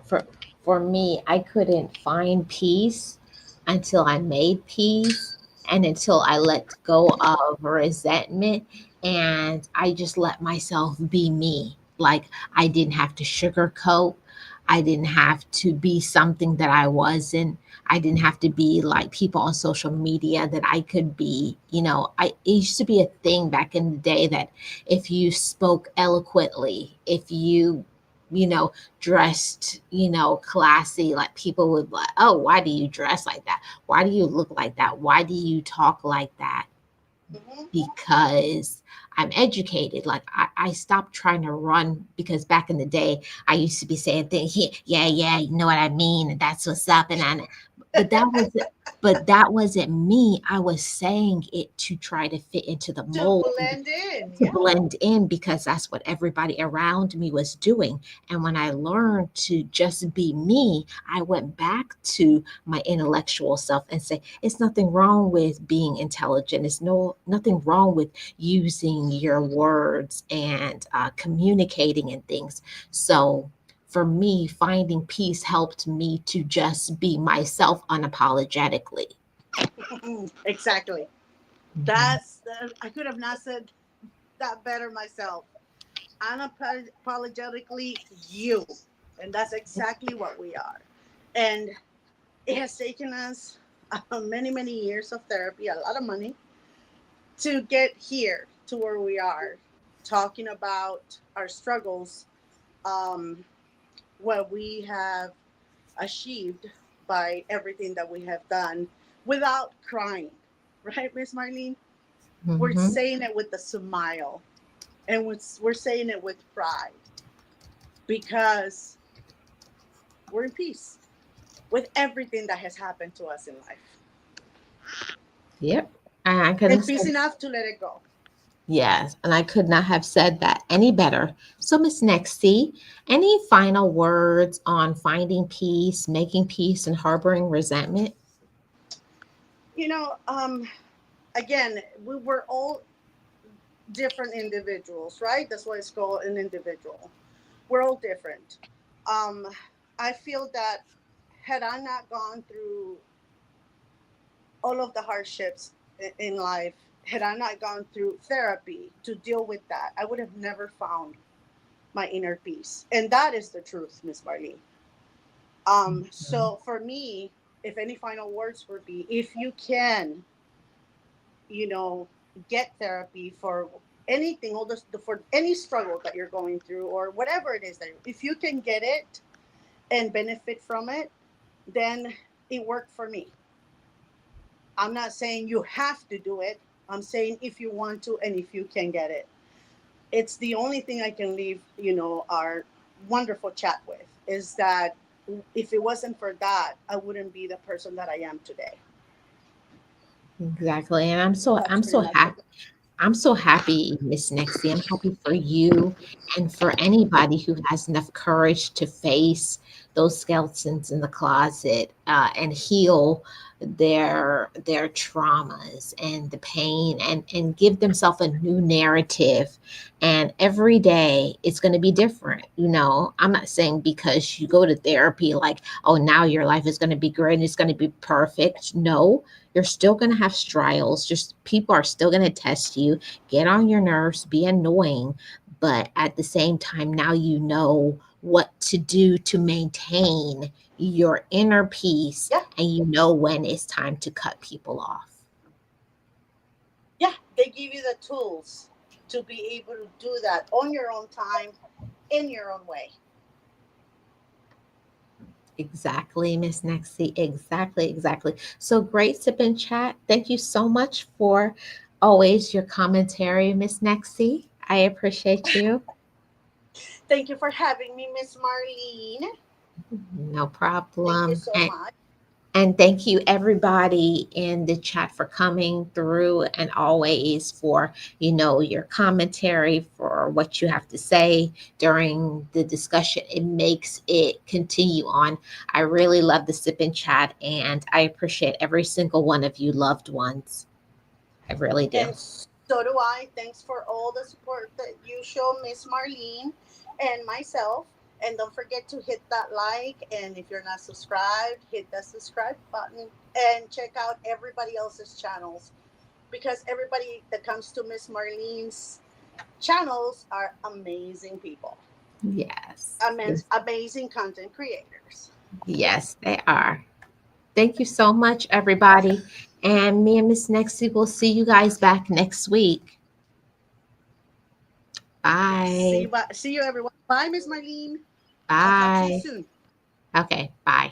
[SPEAKER 1] for me, I couldn't find peace until I made peace and until I let go of resentment and I just let myself be me. Like I didn't have to sugarcoat. I didn't have to be something that I wasn't. I didn't have to be like people on social media that I could be. It used to be a thing back in the day that if you spoke eloquently, if you dressed, classy, like people would like, oh, why do you dress like that? Why do you look like that? Why do you talk like that?
[SPEAKER 2] Hmm.
[SPEAKER 1] Because I'm educated. Like I stopped trying to run because back in the day I used to be saying things, yeah, yeah, yeah, you know what I mean, and that's what's up. But that was but that wasn't me. I was saying it to try to fit into the
[SPEAKER 2] To
[SPEAKER 1] mold,
[SPEAKER 2] blend in,
[SPEAKER 1] to
[SPEAKER 2] yeah.
[SPEAKER 1] blend in, because that's what everybody around me was doing. And when I learned to just be me, I went back to my intellectual self and say, it's nothing wrong with being intelligent. It's nothing wrong with using your words and communicating and things. So for me, finding peace helped me to just be myself unapologetically.
[SPEAKER 2] Exactly.
[SPEAKER 1] Mhm.
[SPEAKER 2] I could have not said that better myself. Unapologetically you. And that's exactly what we are. And it has taken us many, many years of therapy, a lot of money, to get here to where we are, talking about our struggles, um, what we have achieved by everything that we have done without crying. Right, Miss Marlene? We're
[SPEAKER 1] Mhm.
[SPEAKER 2] saying it with a smile, and we're saying it with pride because we're in peace with everything that has happened to us in life,
[SPEAKER 1] Yep. I couldn't
[SPEAKER 2] and
[SPEAKER 1] say.
[SPEAKER 2] peace enough to let it go.
[SPEAKER 1] Yes, and I could not have said that any better. So, Miss Nexie, any final words on finding peace, making peace, and harboring resentment?
[SPEAKER 2] You know, again, we were all different individuals, right? That's why it's called an individual. We're all different. Um, I feel that had I not gone through all of the hardships in life, had I not gone through therapy to deal with that, I would have never found my inner peace. And that is the truth, Miss Marlene.
[SPEAKER 1] Mhm.
[SPEAKER 2] So for me, if any final words would be, if you can, you know, get therapy for anything, all this, for any struggle that you're going through or whatever it is that, if you can get it and benefit from it, then it worked for me. I'm not saying you have to do it. I'm saying if you want to and if you can get it. It's the only thing I can leave, our wonderful chat with is that if it wasn't for that, I wouldn't be the person that I am today.
[SPEAKER 1] Exactly. And I'm so
[SPEAKER 2] That's
[SPEAKER 1] I'm
[SPEAKER 2] pretty
[SPEAKER 1] so
[SPEAKER 2] much it.
[SPEAKER 1] happy. I'm so happy, Miss Nexie. I'm happy for you and for anybody who has enough courage to face those skeletons in the closet and heal their traumas and the pain and give themselves a new narrative. And every day it's going to be different. I'm not saying because you go to therapy, like, oh, now your life is going to be great and it's going to be perfect. No, you're still going to have trials. Just people are still going to test you, get on your nerves, be annoying. But at the same time, now you know what to do to maintain your inner peace
[SPEAKER 2] Yeah,
[SPEAKER 1] and you know when it's time to cut people off.
[SPEAKER 2] yeah. They give you the tools to be able to do that on your own time, in your own way.
[SPEAKER 1] Exactly, Miss Nexie. Exactly, exactly. So great sip and chat. Thank you so much for always your commentary, Miss Nexie. I appreciate you.
[SPEAKER 2] Thank you for having me, Miss Marlene.
[SPEAKER 1] No
[SPEAKER 2] Thank you
[SPEAKER 1] problem.
[SPEAKER 2] so much.
[SPEAKER 1] And thank you, everybody in the chat, for coming through and always for, your commentary, for what you have to say during the discussion. It makes it continue on. I really love the sip and chat, and I appreciate every single one of you loved ones. I really do.
[SPEAKER 2] And so do I. Thanks for all the support that you show Miss Marlene and myself. And don't forget to hit that like. And if you're not subscribed, hit the subscribe button and check out everybody else's channels because everybody that comes to Miss Marlene's channels are amazing people,
[SPEAKER 1] Yes. Yes,
[SPEAKER 2] amazing content creators.
[SPEAKER 1] yes, they are. Thank you so much, everybody. And me and Miss Nexie will see you guys back next week.
[SPEAKER 2] Yes. See you.
[SPEAKER 1] Bye.
[SPEAKER 2] See you, everyone. Bye, Miss Marlene. I'll talk to you
[SPEAKER 1] Bye.
[SPEAKER 2] soon.
[SPEAKER 1] Okay. Bye.